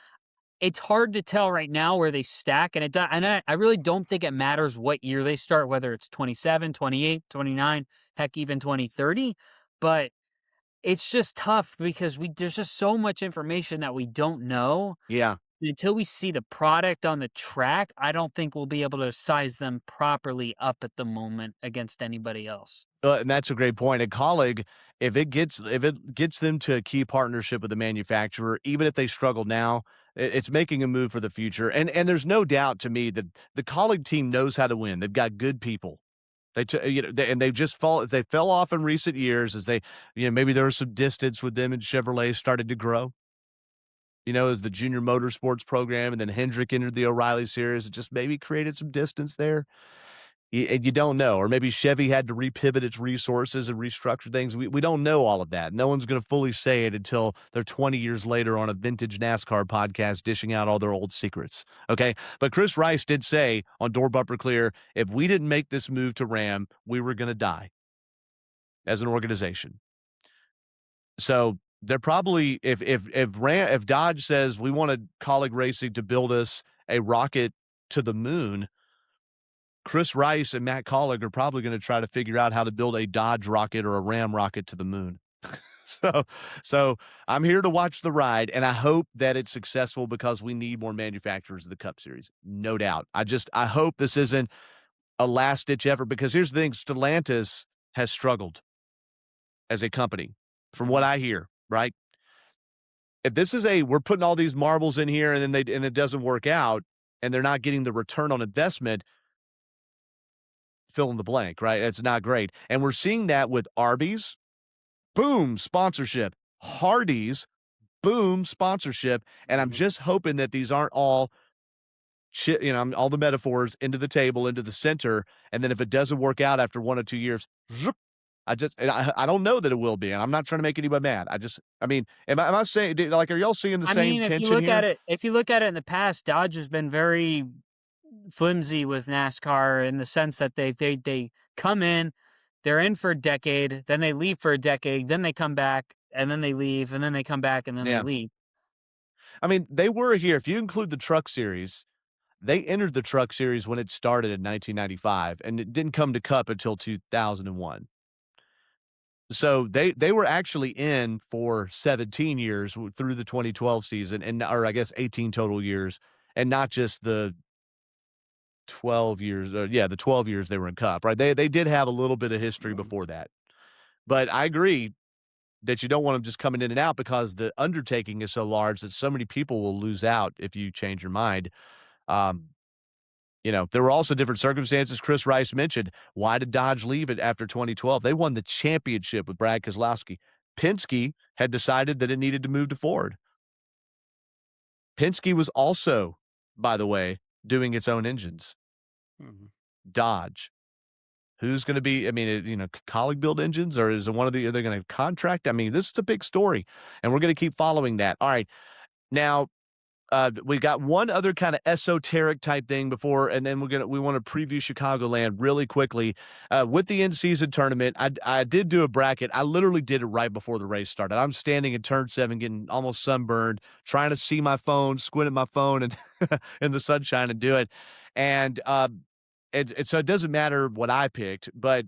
It's hard to tell right now where they stack, and I really don't think it matters what year they start, whether it's 27, 28, 29, heck, even 2030. But it's just tough because there's just so much information that we don't know. Yeah. Until we see the product on the track, I don't think we'll be able to size them properly up at the moment against anybody else. And that's a great point. A colleague, if it gets them to a key partnership with the manufacturer, even if they struggle now, it's making a move for the future. And there's no doubt to me that the colleague team knows how to win. They've got good people. They fell off in recent years as maybe there was some distance with them and Chevrolet started to grow. As the junior motorsports program, and then Hendrick entered the O'Reilly series, it just maybe created some distance there. And you don't know, or maybe Chevy had to repivot its resources and restructure things. We don't know all of that. No one's going to fully say it until they're 20 years later on a vintage NASCAR podcast dishing out all their old secrets. Okay. But Chris Rice did say on Door Bumper Clear, if we didn't make this move to Ram, we were going to die as an organization. So they're probably, if Dodge says we wanted Colleague Racing to build us a rocket to the moon, Chris Rice and Matt Colleague are probably going to try to figure out how to build a Dodge rocket or a Ram rocket to the moon. So I'm here to watch the ride, and I hope that it's successful because we need more manufacturers of the Cup Series. No doubt. I hope this isn't a last-ditch effort because here's the thing. Stellantis has struggled as a company from what I hear, right? If this is we're putting all these marbles in here and it doesn't work out and they're not getting the return on investment, fill in the blank, right? It's not great. And we're seeing that with Arby's, boom, sponsorship. Hardee's, boom, sponsorship. And I'm just hoping that these aren't all all the metaphors into the table, into the center. And then if it doesn't work out after 1 or 2 years, I don't know that it will be. And I'm not trying to make anybody mad. Am I saying, like, are y'all seeing the same tension if you look here? at it, if you look at it in the past, Dodge has been very flimsy with NASCAR in the sense that they come in, they're in for a decade, then they leave for a decade, then they come back, and then they leave, and then they come back, and then they leave. They were here. If you include the Truck Series, they entered the Truck Series when it started in 1995, and it didn't come to Cup until 2001. So they were actually in for 17 years through the 2012 season, or I guess 18 total years, and not just the 12 years. The 12 years they were in Cup, right? They did have a little bit of history before that. But I agree that you don't want them just coming in and out because the undertaking is so large that so many people will lose out if you change your mind. There were also different circumstances. Chris Rice mentioned, why did Dodge leave it after 2012? They won the championship with Brad Keselowski. Penske had decided that it needed to move to Ford. Penske was also, by the way, doing its own engines. Mm-hmm. Dodge. Who's going to be, Colleague build engines, or is it are they going to contract? This is a big story, and we're going to keep following that. All right. Now, we got one other kind of esoteric type thing before, and then we want to preview Chicagoland really quickly. With the in-season tournament, I did do a bracket. I literally did it right before the race started. I'm standing in turn 7, getting almost sunburned, trying to see my phone, squint at my phone, and in the sunshine and do it. And so it doesn't matter what I picked, but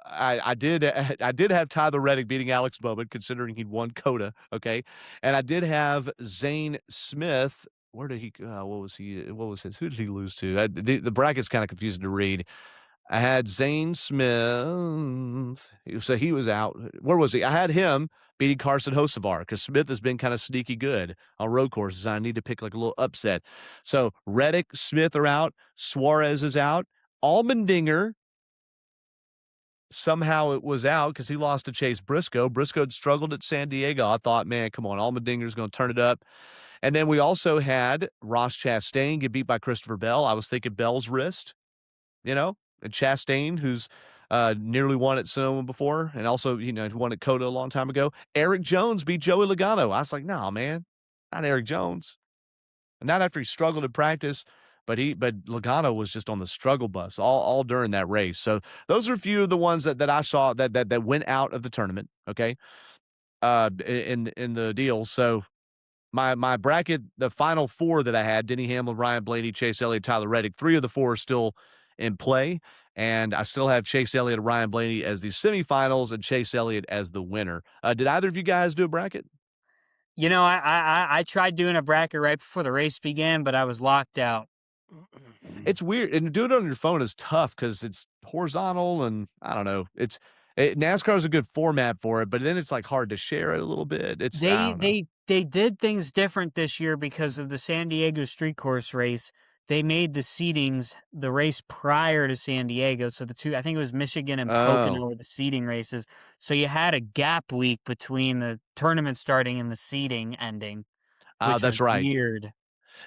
I did have Tyler Reddick beating Alex Bowman, considering he'd won COTA. Okay. And I did have Zane Smith. Where did he, what was his, who did he lose to? The bracket's kind of confusing to read. I had Zane Smith. So he was out. Where was he? I had him beating Carson Hocevar because Smith has been kind of sneaky good on road courses. I need to pick like a little upset. So Reddick, Smith are out. Suarez is out. Allmendinger, somehow it was out because he lost to Chase Briscoe. Briscoe had struggled at San Diego. I thought, man, come on, Allmendinger's going to turn it up. And then we also had Ross Chastain get beat by Christopher Bell. I was thinking Bell's wrist, and Chastain, who's nearly won at Sonoma before, and also, won at Coda a long time ago. Eric Jones beat Joey Logano. I was like, no, man, not Eric Jones. And not after he struggled in practice, but Logano was just on the struggle bus all during that race. So those are a few of the ones that I saw that went out of the tournament. Okay, in the deal. So my bracket, the final four that I had: Denny Hamlin, Ryan Blaney, Chase Elliott, Tyler Reddick. 3 of the 4 are still in play, and I still have Chase Elliott and Ryan Blaney as the semifinals and Chase Elliott as the winner. Did either of you guys do a bracket? I tried doing a bracket right before the race began, but I was locked out. It's weird, and doing it on your phone is tough because it's horizontal, and I don't know. NASCAR is a good format for it, but then it's like hard to share it a little bit. I don't know. They did things different this year because of the San Diego street course race. They made the seedings the race prior to San Diego, so I think it was Michigan and Pocono were the seeding races. So you had a gap week between the tournament starting and the seeding ending. That's was right. Weird.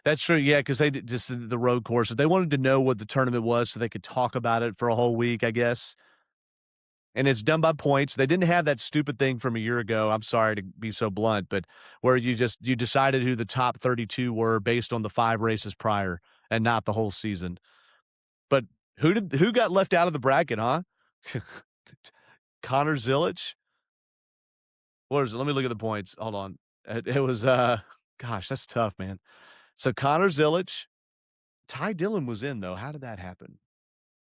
That's true, yeah, because they did just the road course. They wanted to know what the tournament was so they could talk about it for a whole week, I guess. And it's done by points. They didn't have that stupid thing from a year ago. I'm sorry to be so blunt, but where you decided who the top 32 were based on the 5 races prior and not the whole season. But who got left out of the bracket, huh? Connor Zilic? What is it? Let me look at the points. Hold on. It was gosh, that's tough, man. So Connor Zilic, Ty Dillon was in though. How did that happen?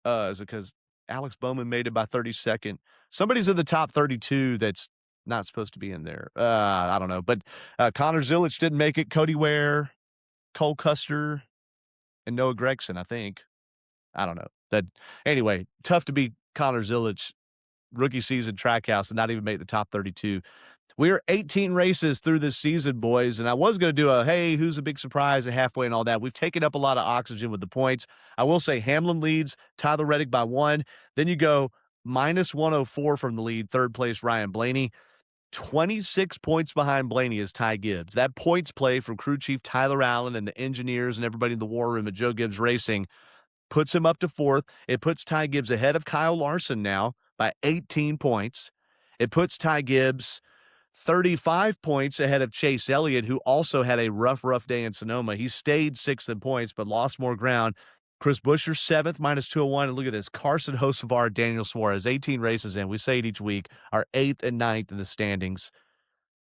Is it because Alex Bowman made it by 32nd? Somebody's in the top 32 that's not supposed to be in there. I don't know. But Connor Zilic didn't make it. Cody Ware, Cole Custer, and Noah Gregson, I think. I don't know. Anyway, tough to be Connor Zilic, rookie season Trackhouse, and not even make the top 32. We are 18 races through this season, boys, and I was going to do hey, who's a big surprise at halfway and all that. We've taken up a lot of oxygen with the points. I will say Hamlin leads, Tyler Reddick by 1. Then you go minus 104 from the lead, third place Ryan Blaney. 26 points behind Blaney is Ty Gibbs. That points play from crew chief Tyler Allen and the engineers and everybody in the war room at Joe Gibbs Racing puts him up to 4th. It puts Ty Gibbs ahead of Kyle Larson now by 18 points. It puts Ty Gibbs 35 points ahead of Chase Elliott, who also had a rough day in Sonoma. He stayed 6th in points, but lost more ground. Chris Buescher, 7th, minus 201. And look at this. Carson Hocevar, Daniel Suarez, 18 races in. We say it each week, are 8th and 9th in the standings.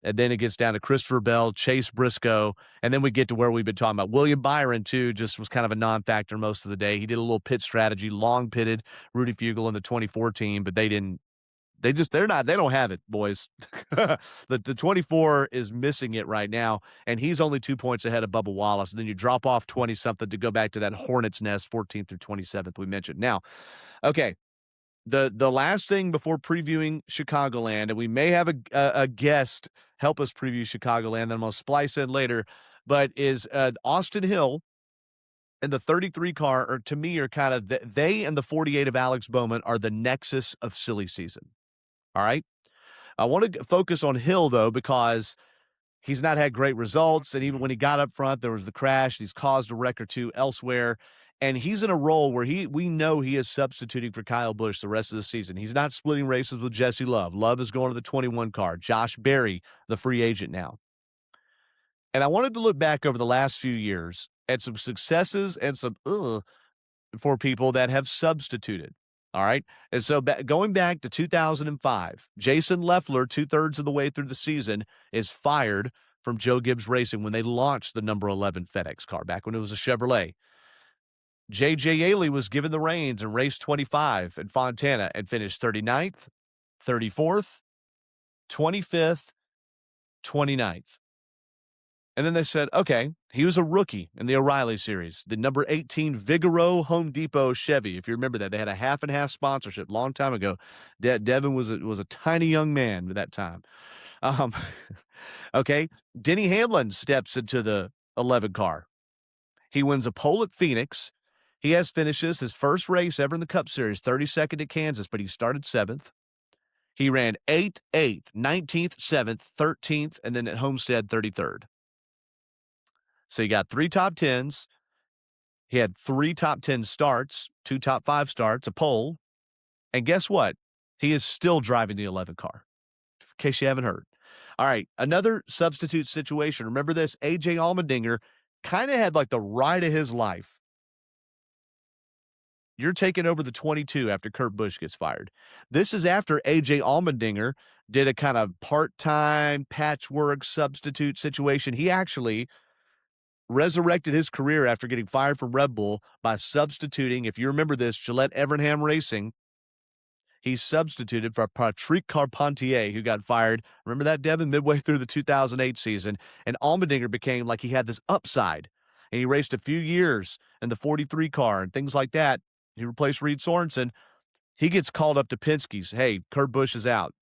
And then it gets down to Christopher Bell, Chase Briscoe, and then we get to where we've been talking about. William Byron, too, just was kind of a non-factor most of the day. He did a little pit strategy, long pitted Rudy Fugle in the 2014, but they don't have it, boys. The 24 is missing it right now, and he's only 2 points ahead of Bubba Wallace. And then you drop off 20-something to go back to that Hornet's Nest, 14th through 27th we mentioned. Now, okay, the last thing before previewing Chicagoland, and we may have a guest help us preview Chicagoland that I'm going to splice in later, but is Austin Hill and the 33 car, or to me, are kind of they and the 48 of Alex Bowman are the nexus of silly season. All right. I want to focus on Hill, though, because he's not had great results. And even when he got up front, there was the crash. He's caused a wreck or two elsewhere. And he's in a role where we know he is substituting for Kyle Busch the rest of the season. He's not splitting races with Jesse Love. Love is going to the 21 car. Josh Berry, the free agent now. And I wanted to look back over the last few years at some successes and some for people that have substituted. All right. And so going back to 2005, Jason Leffler, 2/3 of the way through the season, is fired from Joe Gibbs Racing when they launched the number 11 FedEx car back when it was a Chevrolet. J.J. Yaley was given the reins in race 25 in Fontana and finished 39th, 34th, 25th, 29th. And then they said, okay, he was a rookie in the O'Reilly series, the number 18 Vigoro Home Depot Chevy. If you remember that, they had a half and half sponsorship a long time ago. Devin was a tiny young man at that time. Um, okay. Denny Hamlin steps into the 11 car. He wins a pole at Phoenix. He has finishes his first race ever in the Cup Series, 32nd at Kansas, but he started 7th. He ran 8th, 8th, 19th, 7th, 13th, and then at Homestead, 33rd. So you got 3 top 10s. He had 3 top 10 starts, 2 top 5 starts, a pole. And guess what? He is still driving the 11 car, in case you haven't heard. All right, another substitute situation. Remember this, A.J. Allmendinger kind of had like the ride of his life. You're taking over the 22 after Kurt Busch gets fired. This is after A.J. Allmendinger did a kind of part-time patchwork substitute situation. He actually resurrected his career after getting fired from Red Bull by substituting, if you remember this, Gillette Evernham Racing. He substituted for Patrick Carpentier, who got fired. Remember that, Devin, midway through the 2008 season? And Allmendinger became like he had this upside. And he raced a few years in the 43 car and things like that. He replaced Reed Sorensen. He gets called up to Penske's. Hey, Kurt Busch is out.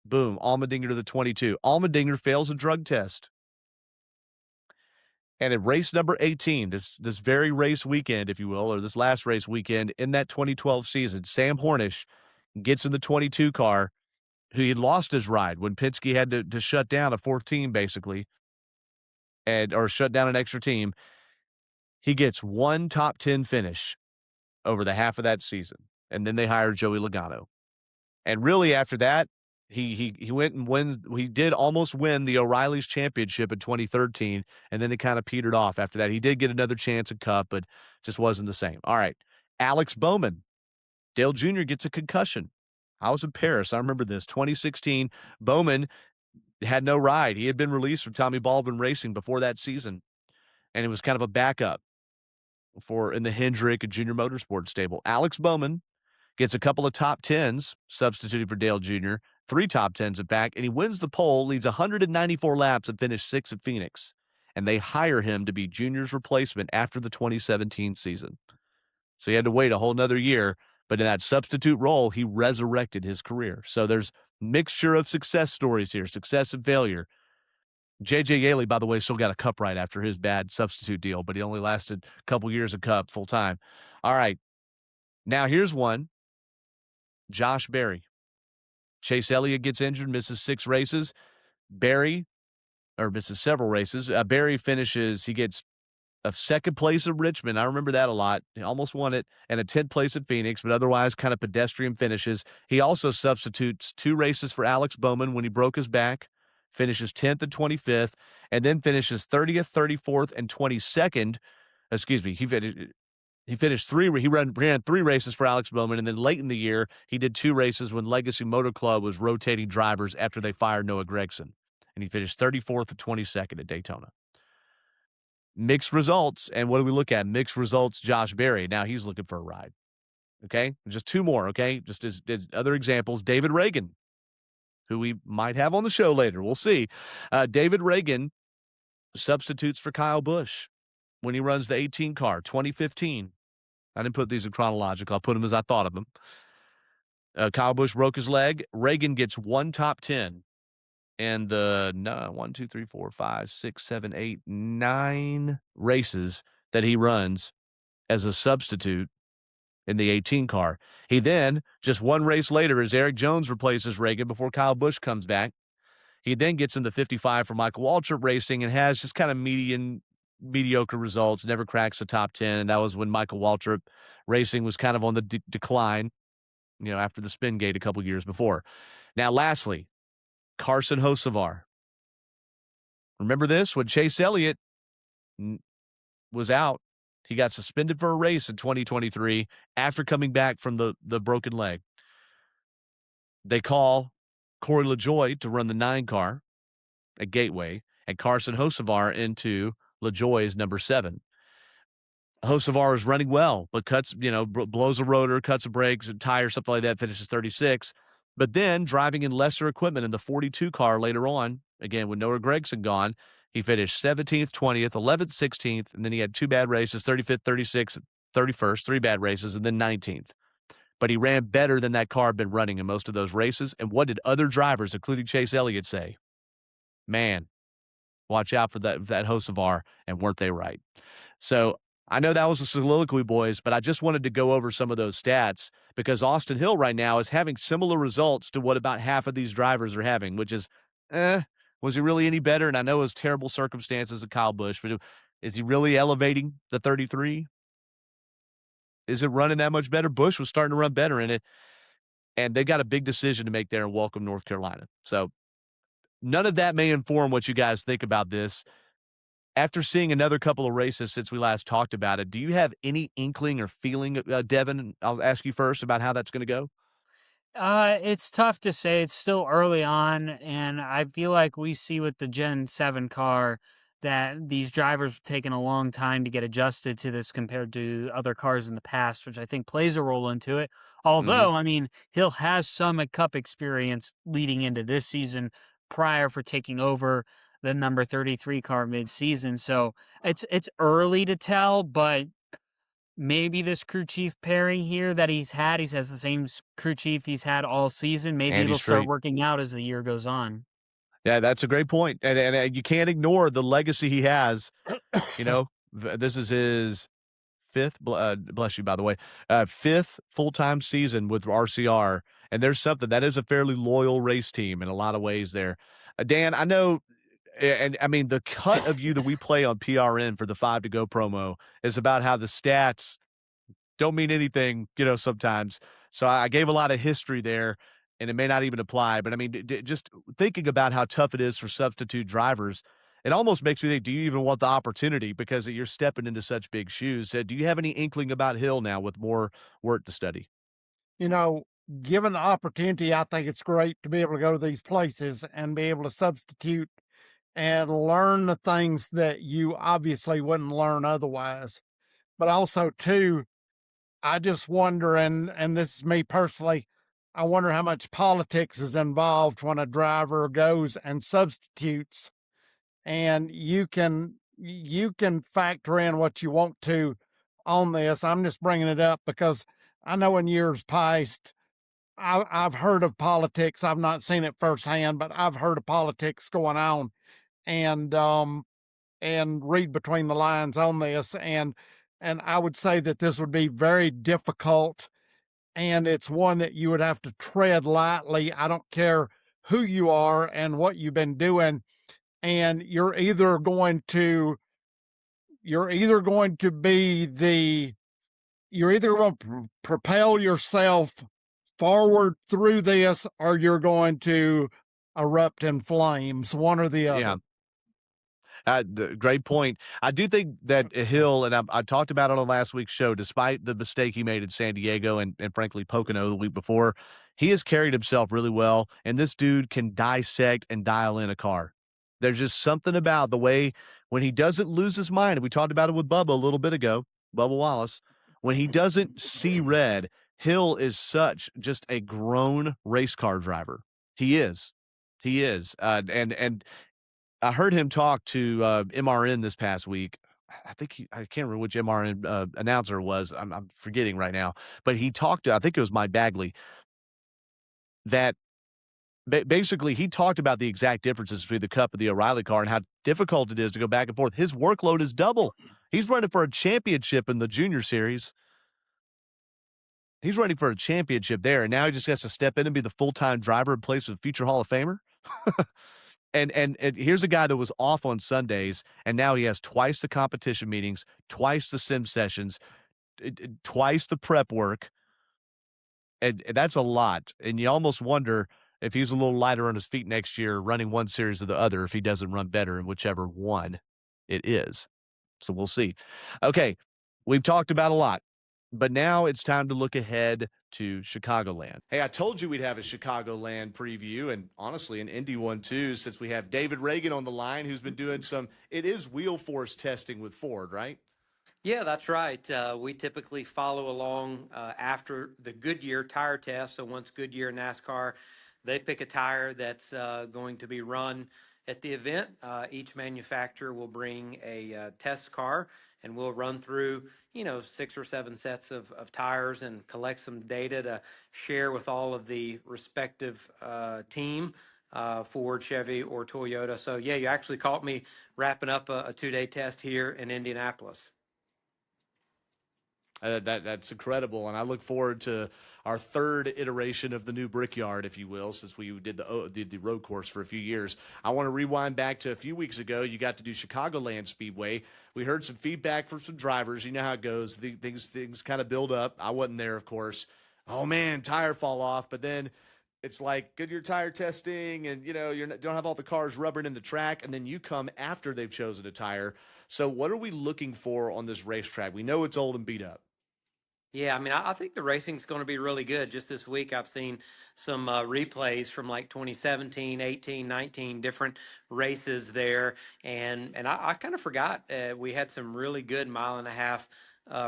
Boom, Allmendinger to the 22. Allmendinger fails a drug test. And at race number 18, this very race weekend, if you will, or this last race weekend in that 2012 season, Sam Hornish gets in the 22 car, who had lost his ride when Penske had to shut down a fourth team, basically, or shut down an extra team. He gets 1 top 10 finish over the half of that season. And then they hired Joey Logano. And really after that, he went and wins. He did almost win the O'Reilly's championship in 2013, and then it kind of petered off after that. He did get another chance at Cup, but just wasn't the same. All right, Alex Bowman. Dale Jr. gets a concussion. I was in Paris. I remember this. 2016, Bowman had no ride. He had been released from Tommy Baldwin Racing before that season, and it was kind of a backup in the Hendrick and Junior Motorsports stable. Alex Bowman gets a couple of top 10s, substituting for Dale Jr., 3 top 10s in fact, and he wins the pole, leads 194 laps, and finished 6th at Phoenix. And they hire him to be Junior's replacement after the 2017 season. So he had to wait a whole nother year, but in that substitute role, he resurrected his career. So there's mixture of success stories here, success and failure. J.J. Yaley, by the way, still got a Cup ride after his bad substitute deal, but he only lasted a couple years of Cup full time. All right, now here's one. Josh Berry. Chase Elliott gets injured, misses 6 races. Misses several races. Berry finishes, he gets a 2nd place at Richmond. I remember that a lot. He almost won it, and a 10th place at Phoenix, but otherwise kind of pedestrian finishes. He also substitutes 2 races for Alex Bowman when he broke his back, finishes 10th and 25th, and then finishes 30th, 34th, and 22nd. Excuse me, he finished 3. He ran 3 races for Alex Bowman, and then late in the year, he did 2 races when Legacy Motor Club was rotating drivers after they fired Noah Gragson, and he finished 34th and 22nd at Daytona. Mixed results, and what do we look at? Mixed results, Josh Berry. Now he's looking for a ride. Okay, just 2 more. Okay, just as other examples. David Ragan, who we might have on the show later. We'll see. David Ragan substitutes for Kyle Busch when he runs the 18 car, 2015. I didn't put these in chronological. I'll put them as I thought of them. Kyle Busch broke his leg. Ragan gets 1 top 10 in the 9 races that he runs as a substitute in the 18 car. He then, just 1 race later, as Eric Jones replaces Ragan before Kyle Busch comes back, he then gets in the 55 for Michael Waltrip Racing and has just kind of mediocre results, never cracks the top 10. And that was when Michael Waltrip Racing was kind of on the decline, after the spin gate a couple years before. Now, lastly, Carson Hocevar. Remember this? When Chase Elliott was out, he got suspended for a race in 2023 after coming back from the broken leg. They call Corey LaJoie to run the 9 car at Gateway, and Carson Hocevar into LaJoie's number 7. Hocevar is running well, but blows a rotor, cuts a brakes, a tire, something like that, finishes 36. But then driving in lesser equipment in the 42 car later on, again, with Noah Gragson gone, he finished 17th, 20th, 11th, 16th, and then he had 2 bad races, 35th, 36th, 31st, 3 bad races, and then 19th. but he ran better than that car had been running in most of those races. And what did other drivers, including Chase Elliott, say? Man, watch out for that Hocevar, and weren't they right? So I know that was a soliloquy, boys, but I just wanted to go over some of those stats because Austin Hill right now is having similar results to what about half of these drivers are having, which is, was he really any better? And I know it was terrible circumstances of Kyle Busch, but is he really elevating the 33? Is it running that much better? Busch was starting to run better in it, and they got a big decision to make there in Welcome, North Carolina. So none of that may inform what you guys think about this. After seeing another couple of races since we last talked about it, do you have any inkling or feeling, Devin? I'll ask you first about how that's going to go. It's tough to say. It's still early on, and I feel like we see with the Gen 7 car that these drivers have taken a long time to get adjusted to this compared to other cars in the past, which I think plays a role into it. Mhm. Although, I mean, Hill has some Cup experience leading into this season prior for taking over the number 33 car mid-season. So it's early to tell, but maybe this crew chief pairing here that he's has the same crew chief he's had all season. Maybe Andy it'll start Strait. working out as the year goes on. Yeah, that's a great point, and you can't ignore the legacy he has. You know, this is his fifth. Bless you, by the way, fifth full-time season with RCR, and there's something that is a fairly loyal race team in a lot of ways. There, Dan, I know. And I mean, the cut of you that we play on PRN for the 5 to Go promo is about how the stats don't mean anything, sometimes. So I gave a lot of history there, and it may not even apply. But I mean, just thinking about how tough it is for substitute drivers, it almost makes me think, do you even want the opportunity because you're stepping into such big shoes? Do you have any inkling about Hill now with more work to study? You know, given the opportunity, I think it's great to be able to go to these places and be able to substitute and learn the things that you obviously wouldn't learn otherwise. But also, too, I just wonder, and this is me personally, I wonder how much politics is involved when a driver goes and substitutes, and you can factor in what you want to on this. I'm just bringing it up because I know in years past I've heard of politics. I've not seen it firsthand, but I've heard of politics going on, and read between the lines on this, and I would say that this would be very difficult, and it's one that you would have to tread lightly. I don't care who you are and what you've been doing, and you're either going to propel yourself forward through this, or you're going to erupt in flames, one or the Yeah. other. Great point. I do think that Hill, and I talked about it on last week's show, despite the mistake he made in San Diego and frankly Pocono the week before, he has carried himself really well, and this dude can dissect and dial in a car. There's just something about the way when he doesn't lose his mind, and we talked about it with Bubba a little bit ago, Bubba Wallace, when he doesn't see red, Hill is such just a grown race car driver. He is. He is. And I heard him talk to MRN this past week. I can't remember which MRN announcer it was. I'm forgetting right now. But he talked to, I think it was Mike Bagley, that basically he talked about the exact differences between the Cup and the O'Reilly car and how difficult it is to go back and forth. His workload is double. He's running for a championship in the junior series. He's running for a championship there, and now he just has to step in and be the full-time driver in place of a future Hall of Famer. And here's a guy that was off on Sundays, and now he has twice the competition meetings, twice the sim sessions, twice the prep work, and that's a lot. And you almost wonder if he's a little lighter on his feet next year, running one series or the other, if he doesn't run better in whichever one it is. So we'll see. Okay, we've talked about a lot, but now it's time to look ahead to Chicagoland. Hey, I told you we'd have a Chicagoland preview, and honestly, an Indy one too, since we have David Ragan on the line, who's been doing it is wheel force testing with Ford, right? Yeah, that's right. We typically follow along after the Goodyear tire test. So once Goodyear NASCAR, they pick a tire that's going to be run at the event. Each manufacturer will bring a test car, and we'll run through, 6 or 7 sets of tires and collect some data to share with all of the respective team, Ford, Chevy, or Toyota. So yeah, you actually caught me wrapping up a 2-day test here in Indianapolis. That's incredible, and I look forward to our third iteration of the new Brickyard, if you will, since we did the road course for a few years. I want to rewind back to a few weeks ago. You got to do Chicagoland Speedway. We heard some feedback from some drivers. You know how it goes. Things kind of build up. I wasn't there, of course. Oh man, tire fall off, but then it's like Goodyear tire testing, and don't have all the cars rubbering in the track, and then you come after they've chosen a tire. So what are we looking for on this racetrack? We know it's old and beat up. Yeah, I mean, I think the racing's going to be really good. Just this week, I've seen some replays from like 2017, 18, 19, different races there. And I kind of forgot we had some really good mile-and-a-half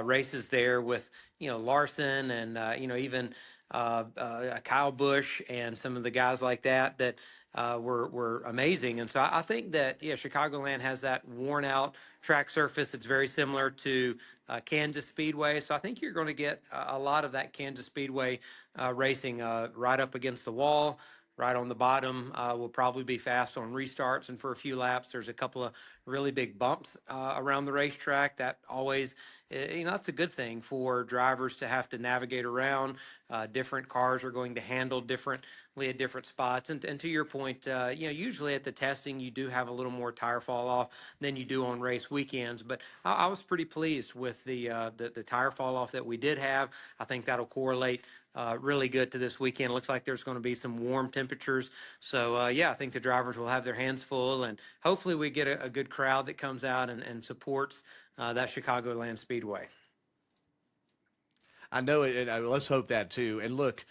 races there with, Larson and, even Kyle Busch and some of the guys like that were amazing. And so I think that, yeah, Chicagoland has that worn-out track surface. It's very similar to Kansas Speedway. So I think you're going to get a lot of that Kansas Speedway racing right up against the wall. Right on the bottom will probably be fast on restarts and for a few laps. There's a couple of really big bumps around the racetrack. That always, that's a good thing for drivers to have to navigate around. Different cars are going to handle differently at different spots. And to your point, usually at the testing, you do have a little more tire fall off than you do on race weekends. But I was pretty pleased with the tire fall off that we did have. I think that'll correlate really good to this weekend. It looks like there's going to be some warm temperatures. So, yeah, I think the drivers will have their hands full, and hopefully we get a good crowd that comes out and supports that Chicagoland Speedway. I know it, and let's hope that too. And look,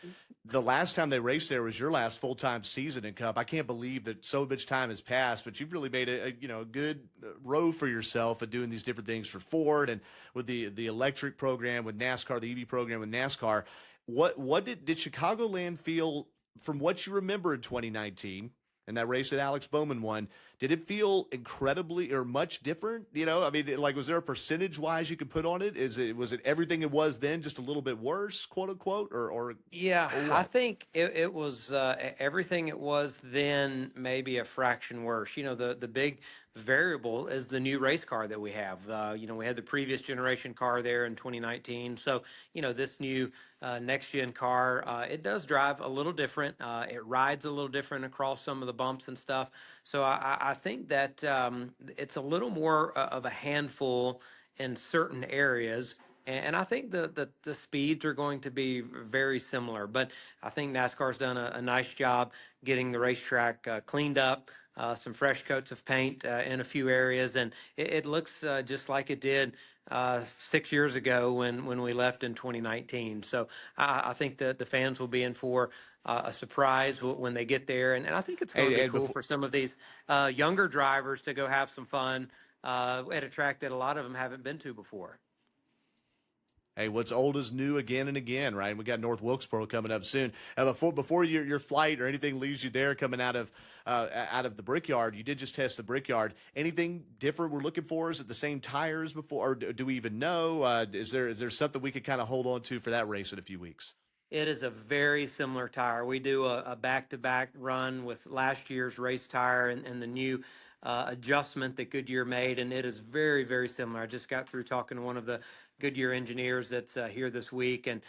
the last time they raced there was your last full-time season in Cup. I can't believe that so much time has passed, but you've really made a good row for yourself at doing these different things for Ford and with the electric program with NASCAR, the EV program with NASCAR. What did Chicagoland feel from what you remember in 2019 and that race that Alex Bowman won? Did it feel incredibly or much different? I mean, like, was there a percentage wise you could put on it? Was it everything it was then, just a little bit worse, quote unquote, or Yeah, or I what? think it was everything it was then, maybe a fraction worse. The big variable is the new race car that we have. We had the previous generation car there in 2019. So, this new next gen car, it does drive a little different. It rides a little different across some of the bumps and stuff. So I think that it's a little more of a handful in certain areas. And I think the speeds are going to be very similar. But I think NASCAR's done a nice job getting the racetrack cleaned up, some fresh coats of paint in a few areas. And it looks just like it did 6 years ago when we left in 2019. So I think that the fans will be in for a surprise when they get there. And I think it's going to be And cool before for some of these younger drivers to go have some fun at a track that a lot of them haven't been to before. Hey, what's old is new again and again, right? And we got North Wilkesboro coming up soon. Before your flight or anything leaves you there coming out of the Brickyard, you did just test the Brickyard. Anything different we're looking for? Is it the same tires before, or do we even know? Is there something we could kind of hold on to for that race in a few weeks? It is a very similar tire. We do a back-to-back run with last year's race tire and the new adjustment that Goodyear made, and it is very, very similar. I just got through talking to one of the Goodyear engineers that's here this week, and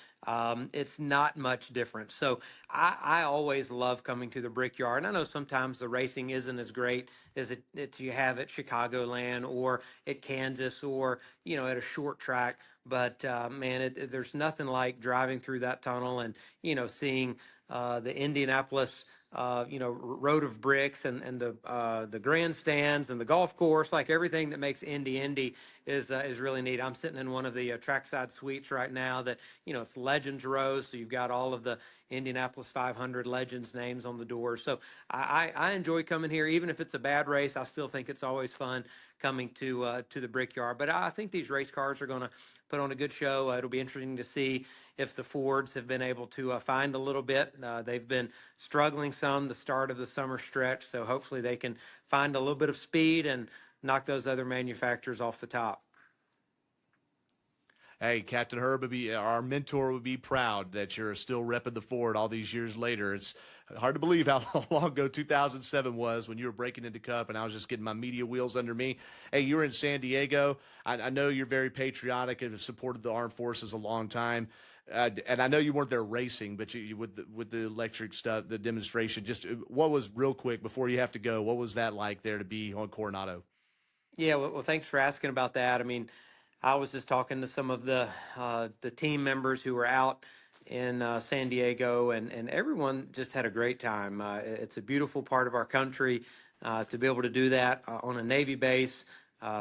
it's not much different. So I always love coming to the Brickyard. And I know sometimes the racing isn't as great as it you have at Chicagoland or at Kansas or at a short track. But man, there's nothing like driving through that tunnel and seeing the Indianapolis road of bricks and the grandstands and the golf course, like everything that makes Indy is really neat. I'm sitting in one of the trackside suites right now that, it's Legends Row. So you've got all of the Indianapolis 500 Legends names on the door. So I enjoy coming here, even if it's a bad race. I still think it's always fun coming to the Brickyard. But I think these race cars are going to put on a good show. It'll be interesting to see if the Fords have been able to find a little bit. They've been struggling some the start of the summer stretch, so hopefully they can find a little bit of speed and knock those other manufacturers off the top. Hey, Captain Herb would be our mentor would be proud that you're still repping the Ford all these years later. It's hard to believe how long ago 2007 was when you were breaking into Cup and I was just getting my media wheels under me. Hey, you were in San Diego. I know you're very patriotic and have supported the armed forces a long time. And I know you weren't there racing, but you with the electric stuff, the demonstration. Just what was real quick before you have to go? What was that like there to be on Coronado? Yeah, well, thanks for asking about that. I mean, I was just talking to some of the team members who were out in San Diego, and everyone just had a great time. It's a beautiful part of our country to be able to do that on a Navy base,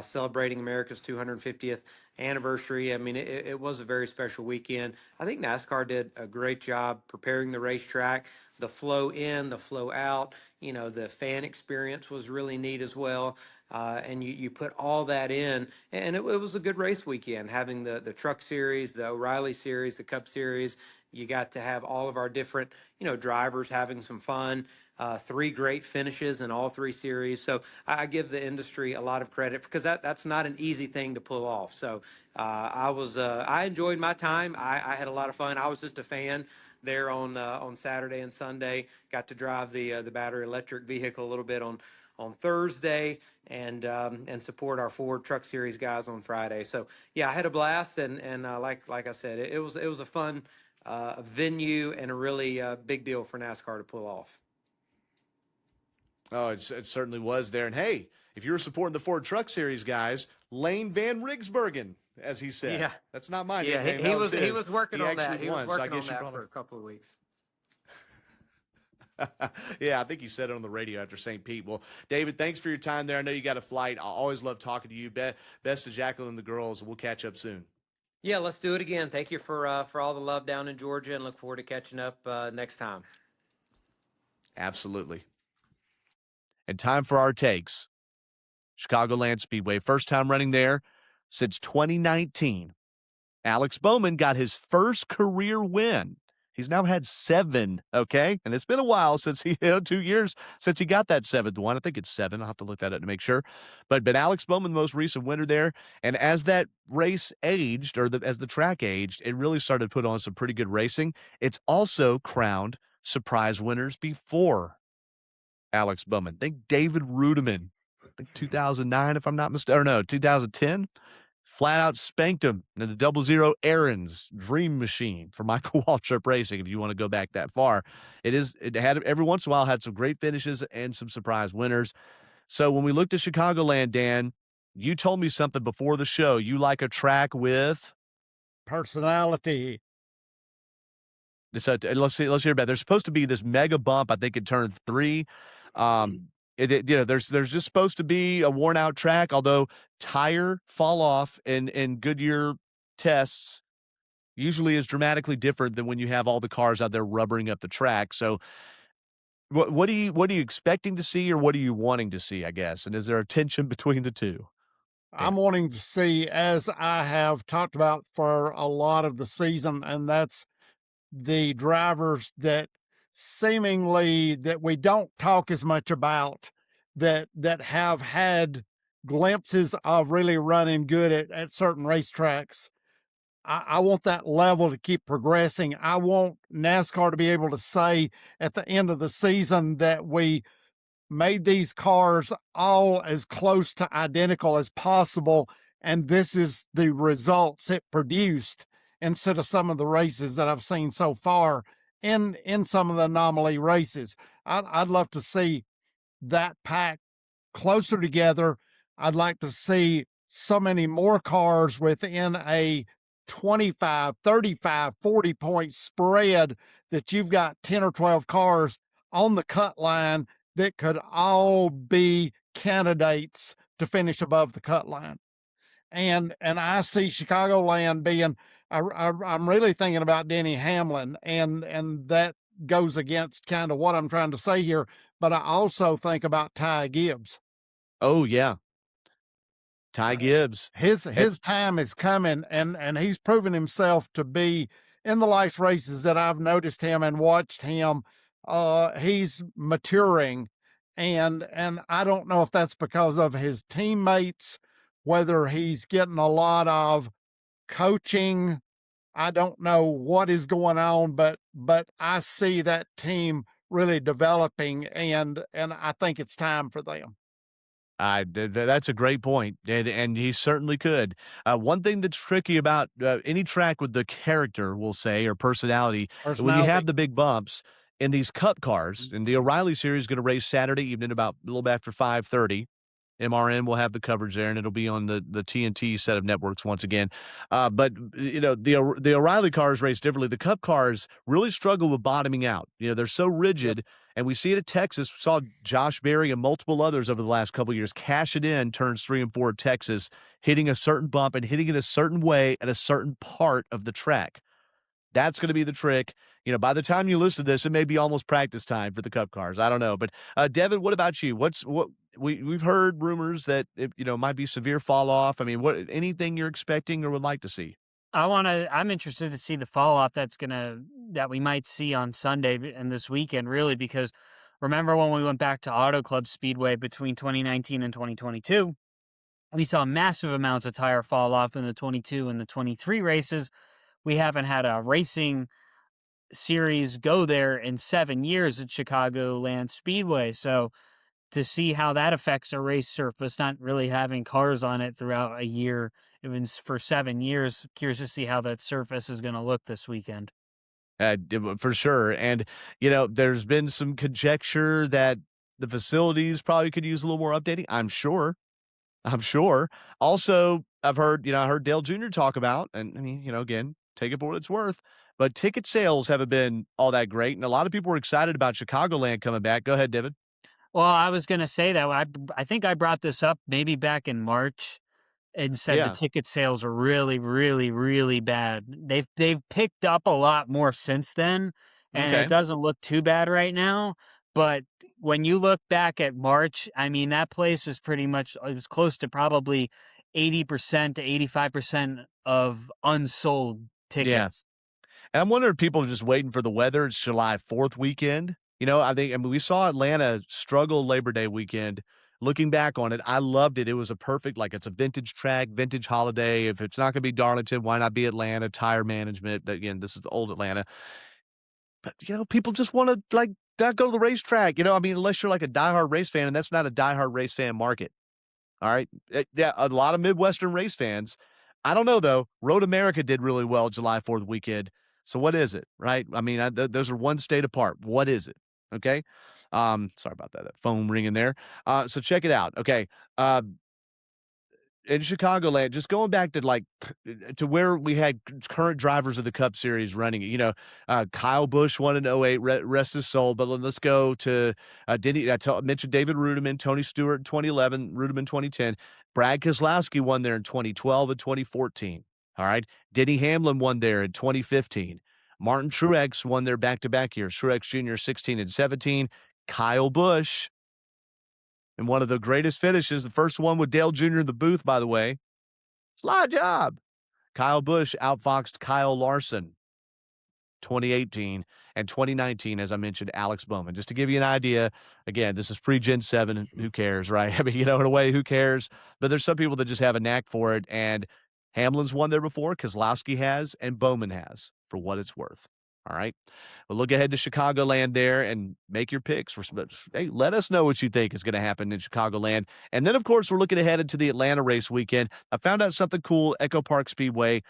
celebrating America's 250th anniversary. I mean, it was a very special weekend. I think NASCAR did a great job preparing the racetrack, the flow in, the flow out. You know, the fan experience was really neat as well. And you put all that in, and it was a good race weekend. Having the Truck Series, the O'Reilly Series, the Cup Series, you got to have all of our different drivers having some fun. Three great finishes in all three series. So I give the industry a lot of credit because that's not an easy thing to pull off. So I enjoyed my time. I had a lot of fun. I was just a fan there on Saturday and Sunday. Got to drive the battery electric vehicle a little bit on Thursday and support our Ford Truck Series guys on Friday. So yeah, I had a blast and like I said, it was a fun venue and a really big deal for NASCAR to pull off. Oh, it certainly was there. And hey, if you were supporting the Ford Truck Series guys, Lane Van Gisbergen, as he said. Yeah, That's not my yeah, nickname. he that was his. working on that. Actually He was won, so I working on guess you that brought for him. a couple of weeks. Yeah, I think you said it on the radio after St. Pete. Well, David, thanks for your time there. I know you got a flight. I always love talking to you. Best to Jacqueline and the girls. We'll catch up soon. Yeah, let's do it again. Thank you for all the love down in Georgia, and look forward to catching up next time. Absolutely. And time for our takes. Chicagoland Speedway, first time running there since 2019. Alex Bowman got his first career win. He's now had 7, okay? And it's been a while since 2 years since he got that 7th one. I think it's 7. I'll have to look that up to make sure. But Alex Bowman, the most recent winner there. And as that race aged, or as the track aged, it really started to put on some pretty good racing. It's also crowned surprise winners before Alex Bowman. Think David Rudiman. I think 2009, if I'm not mistaken. Or no, 2010. Flat out spanked him in the 00 Aaron's Dream Machine for Michael Waltrip Racing. If you want to go back that far, it had every once in a while had some great finishes and some surprise winners. So when we looked at Chicagoland, Dan, you told me something before the show. You like a track with personality. So let's hear about it. There's supposed to be this mega bump, I think, in turn 3. There's just supposed to be a worn out track, although tire fall off in Goodyear tests usually is dramatically different than when you have all the cars out there rubbering up the track. So what are you expecting to see, or what are you wanting to see, I guess? And is there a tension between the two? I'm wanting to see, as I have talked about for a lot of the season, and that's the drivers that seemingly that we don't talk as much about, that have had glimpses of really running good at certain racetracks. I want that level to keep progressing. I want NASCAR to be able to say at the end of the season that we made these cars all as close to identical as possible, and this is the results it produced, instead of some of the races that I've seen so far in some of the anomaly races. I'd love to see that pack closer together. I'd like to see so many more cars within a 25, 35, 40 point spread that you've got 10 or 12 cars on the cut line that could all be candidates to finish above the cut line. And I see Chicagoland being, I'm really thinking about Denny Hamlin, and that goes against kind of what I'm trying to say here, but I also think about Ty Gibbs. Oh, yeah. Ty Gibbs. His time is coming, and he's proven himself to be, in the last races that I've noticed him and watched him, he's maturing, and I don't know if that's because of his teammates, whether he's getting a lot of coaching, I don't know what is going on, but I see that team really developing, and I think it's time for them. That's a great point, and he certainly could. One thing that's tricky about any track with the character, we'll say, or personality, when you have Personality. the big bumps in these Cup cars, and the O'Reilly Series is going to race Saturday evening about a little bit after 5:30. MRN will have the coverage there, and it'll be on the TNT set of networks once again. But the O'Reilly cars race differently. The Cup cars really struggle with bottoming out. They're so rigid, and we see it at Texas. We saw Josh Berry and multiple others over the last couple of years cash it in turns 3 and 4 at Texas, hitting a certain bump and hitting it a certain way at a certain part of the track. That's going to be the trick. By the time you listen to this, it may be almost practice time for the Cup cars. I don't know, but Devin, what about you? We've heard rumors that it might be severe fall off. I mean, anything you're expecting or would like to see? I'm interested to see the fall off that we might see on Sunday and this weekend, really, because remember when we went back to Auto Club Speedway between 2019 and 2022, we saw massive amounts of tire fall off in the 22 and the 23 races. We haven't had a racing series go there in 7 years at Chicagoland Speedway. So to see how that affects a race surface, not really having cars on it throughout a year, even for 7 years, curious to see how that surface is going to look this weekend. For sure. And, there's been some conjecture that the facilities probably could use a little more updating. I'm sure. Also, I heard Dale Jr. talk about, and I mean, again, take it for what it's worth, but ticket sales haven't been all that great. And a lot of people were excited about Chicagoland coming back. Go ahead, David. Well, I was going to say that I think I brought this up maybe back in March and said the Yeah. ticket sales are really, really, really bad. They've picked up a lot more since then, and Okay. it doesn't look too bad right now. But when you look back at March, I mean, that place was it was close to probably 80% to 85% of unsold tickets. And I'm wondering if people are just waiting for the weather. It's July 4th weekend. I mean, we saw Atlanta struggle Labor Day weekend. Looking back on it, I loved it. It was it's a vintage track, vintage holiday. If it's not going to be Darlington, why not be Atlanta? Tire management. But again, this is the old Atlanta. But, people just want to, not go to the racetrack. I mean, unless you're like a diehard race fan, and that's not a diehard race fan market. All right. Yeah, a lot of Midwestern race fans. I don't know, though. Road America did really well July 4th weekend. So what is it, right? I mean, those are one state apart. What is it? Okay. Sorry about that phone ringing there. So check it out. Okay. In Chicagoland, just going back to where we had current drivers of the Cup Series running it. Kyle Busch won in 08, rest his soul. But let's go to mentioned David Rudiman, Tony Stewart in 2011, Rudiman 2010. Brad Keselowski won there in 2012 and 2014. All right. Denny Hamlin won there in 2015. Martin Truex won there back-to-back years. Truex Jr. 16 and 17. Kyle Busch, and one of the greatest finishes, the first one with Dale Jr. in the booth, by the way. Slide job. Kyle Busch outfoxed Kyle Larson, 2018, and 2019, as I mentioned, Alex Bowman. Just to give you an idea, again, this is pre-Gen 7. Who cares, right? I mean, in a way, who cares? But there's some people that just have a knack for it, and Hamlin's won there before, Keselowski has, and Bowman has, for what it's worth. All right. Well, look ahead to Chicagoland there and make your picks. Hey, let us know what you think is going to happen in Chicagoland. And then, of course, we're looking ahead into the Atlanta race weekend. I found out something cool. Echo Park Speedway,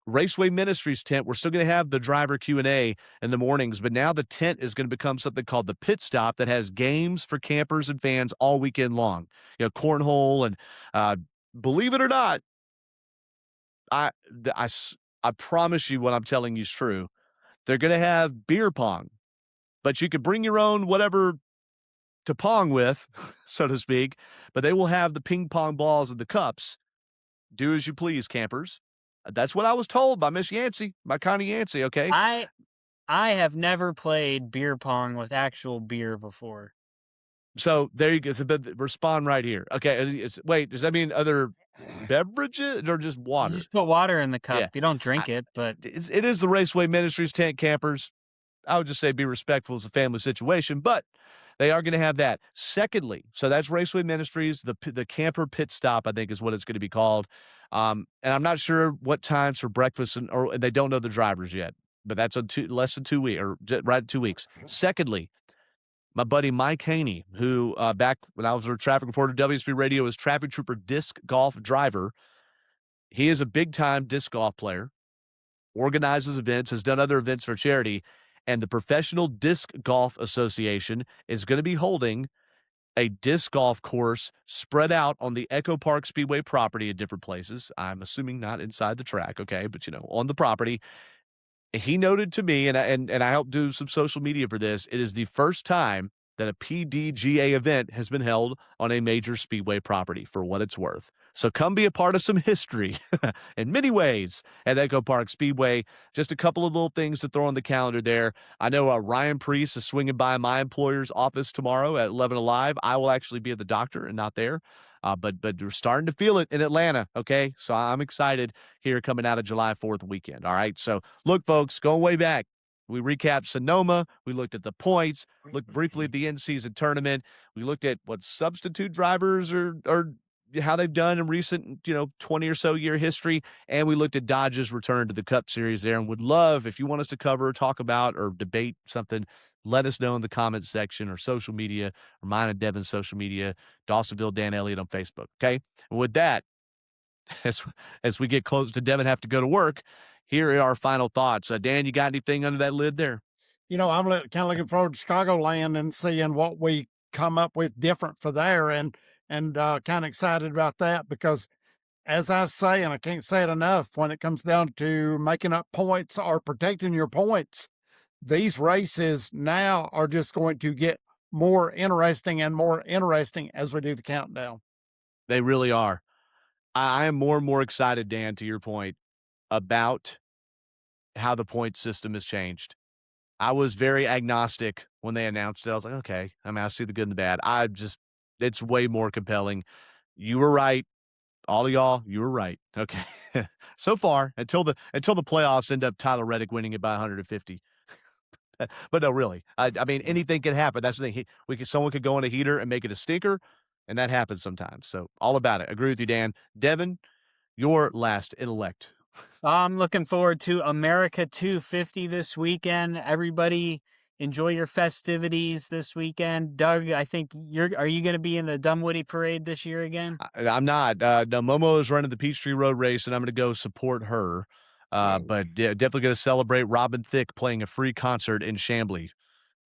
Raceway Ministries tent. We're still going to have the driver Q&A in the mornings, but now the tent is going to become something called the Pit Stop that has games for campers and fans all weekend long. Cornhole and believe it or not, I promise you what I'm telling you is true. They're going to have beer pong, but you could bring your own whatever to pong with, so to speak, but they will have the ping pong balls and the cups. Do as you please, campers. That's what I was told by Miss Yancey, by Connie Yancey, okay? I have never played beer pong with actual beer before. So there you go. Respond right here. Okay. Wait, does that mean other beverages or just water? You just put water in the cup. Yeah. You don't drink it, but it is the Raceway Ministries tent, campers. I would just say be respectful as a family situation, but They are going to have that. Secondly, so that's Raceway Ministries. The camper pit stop, I think, is what it's going to be called. And I'm not sure what times for breakfast, or they don't know the drivers yet. But that's less than 2 weeks, or right 2 weeks. Secondly, my buddy Mike Haney, who back when I was a traffic reporter at WSB Radio, was traffic trooper disc golf driver. He is a big-time disc golf player, organizes events, has done other events for charity, and the Professional Disc Golf Association is going to be holding a disc golf course spread out on the Echo Park Speedway property at different places. I'm assuming not inside the track, okay, but on the property. He noted to me, and I helped do some social media for this, it is the first time that a PDGA event has been held on a major speedway property, for what it's worth. So come be a part of some history in many ways at Echo Park Speedway. Just a couple of little things to throw on the calendar there. I know Ryan Priest is swinging by my employer's office tomorrow at 11 Alive. I will actually be at the doctor and not there. But we're starting to feel it in Atlanta, okay? So I'm excited here coming out of July 4th weekend, all right? So look, folks, going way back. We recapped Sonoma. We looked at the points, looked briefly at the in-season tournament. We looked at what substitute drivers or how they've done in recent, 20 or so year history. And we looked at Dodge's return to the Cup Series there, and would love, if you want us to cover, talk about, or debate something, let us know in the comments section or social media, or mine and Devin's social media, Dawsonville Dan Elliott on Facebook, okay? And with that, as we get close to Devin have to go to work, here are our final thoughts. Dan, you got anything under that lid there? I'm kind of looking forward to Chicagoland and seeing what we come up with different for there, and kind of excited about that, because as I say, and I can't say it enough, when it comes down to making up points or protecting your points, these races now are just going to get more interesting and more interesting as we do the countdown. They really are. I am more and more excited, Dan, to your point, about how the point system has changed. I was very agnostic when they announced it. I was like, okay, I see the good and the bad. It's way more compelling. You were right. All of y'all, you were right. Okay. So far, until the playoffs end up Tyler Reddick winning it by 150. But no, really. Anything can happen. That's the thing. Someone could go on a heater and make it a stinker, and that happens sometimes. So all about it. Agree with you, Dan. Devin, your last intellect. I'm looking forward to America 250 this weekend. Everybody enjoy your festivities this weekend. Doug, I think are you going to be in the Dunwoody Parade this year again? I'm not. No, Momo is running the Peachtree Road Race, and I'm going to go support her. But definitely going to celebrate Robin Thicke playing a free concert in Chamblee,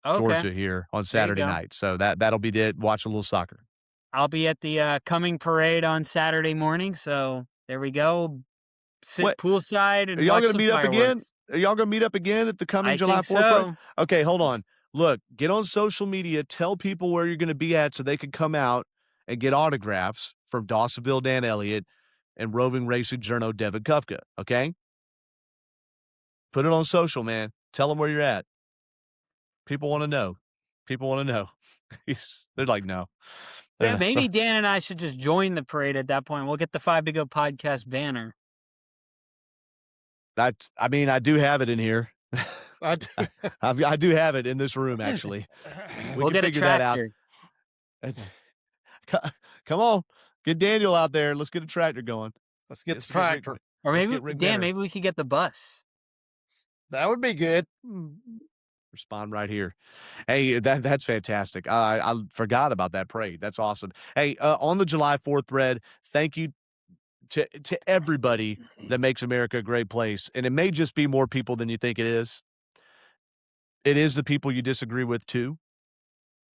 Georgia here on Saturday night. So that'll be it. Watch a little soccer. I'll be at the coming parade on Saturday morning. So there we go. Sit poolside and are y'all going to meet up again? Are y'all going to meet up again at the coming July 4th? So. Okay, hold on. Look, get on social media. Tell people where you're going to be at so they can come out and get autographs from Dawsonville Dan Elliott and roving racing journo Devin Kupka. Okay. Put it on social, man. Tell them where you're at. People want to know. They're like, no. Yeah, maybe Dan and I should just join the parade at that point. We'll get the 5 to Go podcast banner. I do have it in here. I do. I do have it in this room, actually. We'll can get figure a tractor. That out. Come on. Get Daniel out there. Let's get a tractor going. Let's get the tractor. Or maybe, Dan, maybe we could get the bus. That would be good. Respond right here. Hey, that's fantastic. I forgot about that parade. That's awesome. Hey, on the July 4th thread, thank you to everybody that makes America a great place. And it may just be more people than you think it is. It is the people you disagree with too.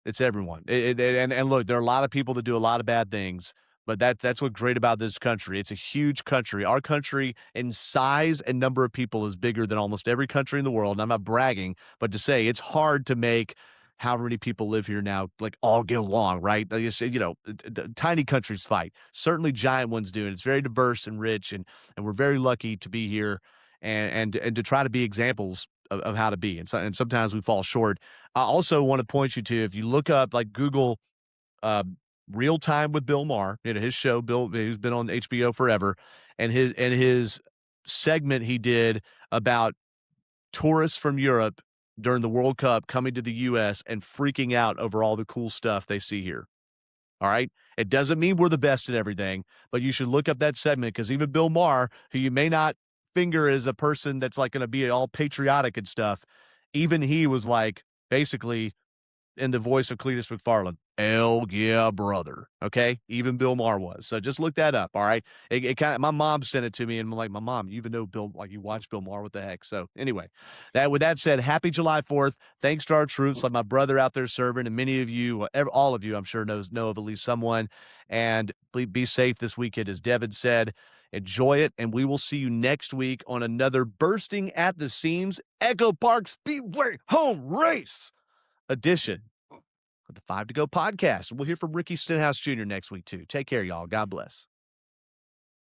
It's everyone. And look, there are a lot of people that do a lot of bad things, but that's what's great about this country. It's a huge country. Our country in size and number of people is bigger than almost every country in the world. And I'm not bragging, but to say it's hard to make however many people live here now, like, all get along, right? Tiny countries fight. Certainly giant ones do. And it's very diverse and rich. And we're very lucky to be here and to try to be examples of how to be. And sometimes we fall short. I also want to point you to, if you look up, like, Google Real Time with Bill Maher, his show, Bill, who's been on HBO forever, and his segment he did about tourists from Europe during the World Cup coming to the U.S. and freaking out over all the cool stuff they see here. All right. It doesn't mean we're the best at everything, but you should look up that segment because even Bill Maher, who you may not finger as a person that's like going to be all patriotic and stuff, even he was like basically in the voice of Cletus McFarland. Hell yeah, brother. Okay. Even Bill Maher was. So just look that up. All right. It kind of, my mom sent it to me and I'm like, my mom, you even know Bill, like you watch Bill Maher, what the heck? So anyway, with that said, happy July 4th. Thanks to our troops, like my brother out there serving, and many of you, all of you, I'm sure know of at least someone. And please be safe this weekend, as Devin said. Enjoy it, and we will see you next week on another bursting at the seams Echo Park Speedway home race edition of the 5 to Go podcast. We'll hear from Ricky Stenhouse Jr. next week, too. Take care, y'all. God bless.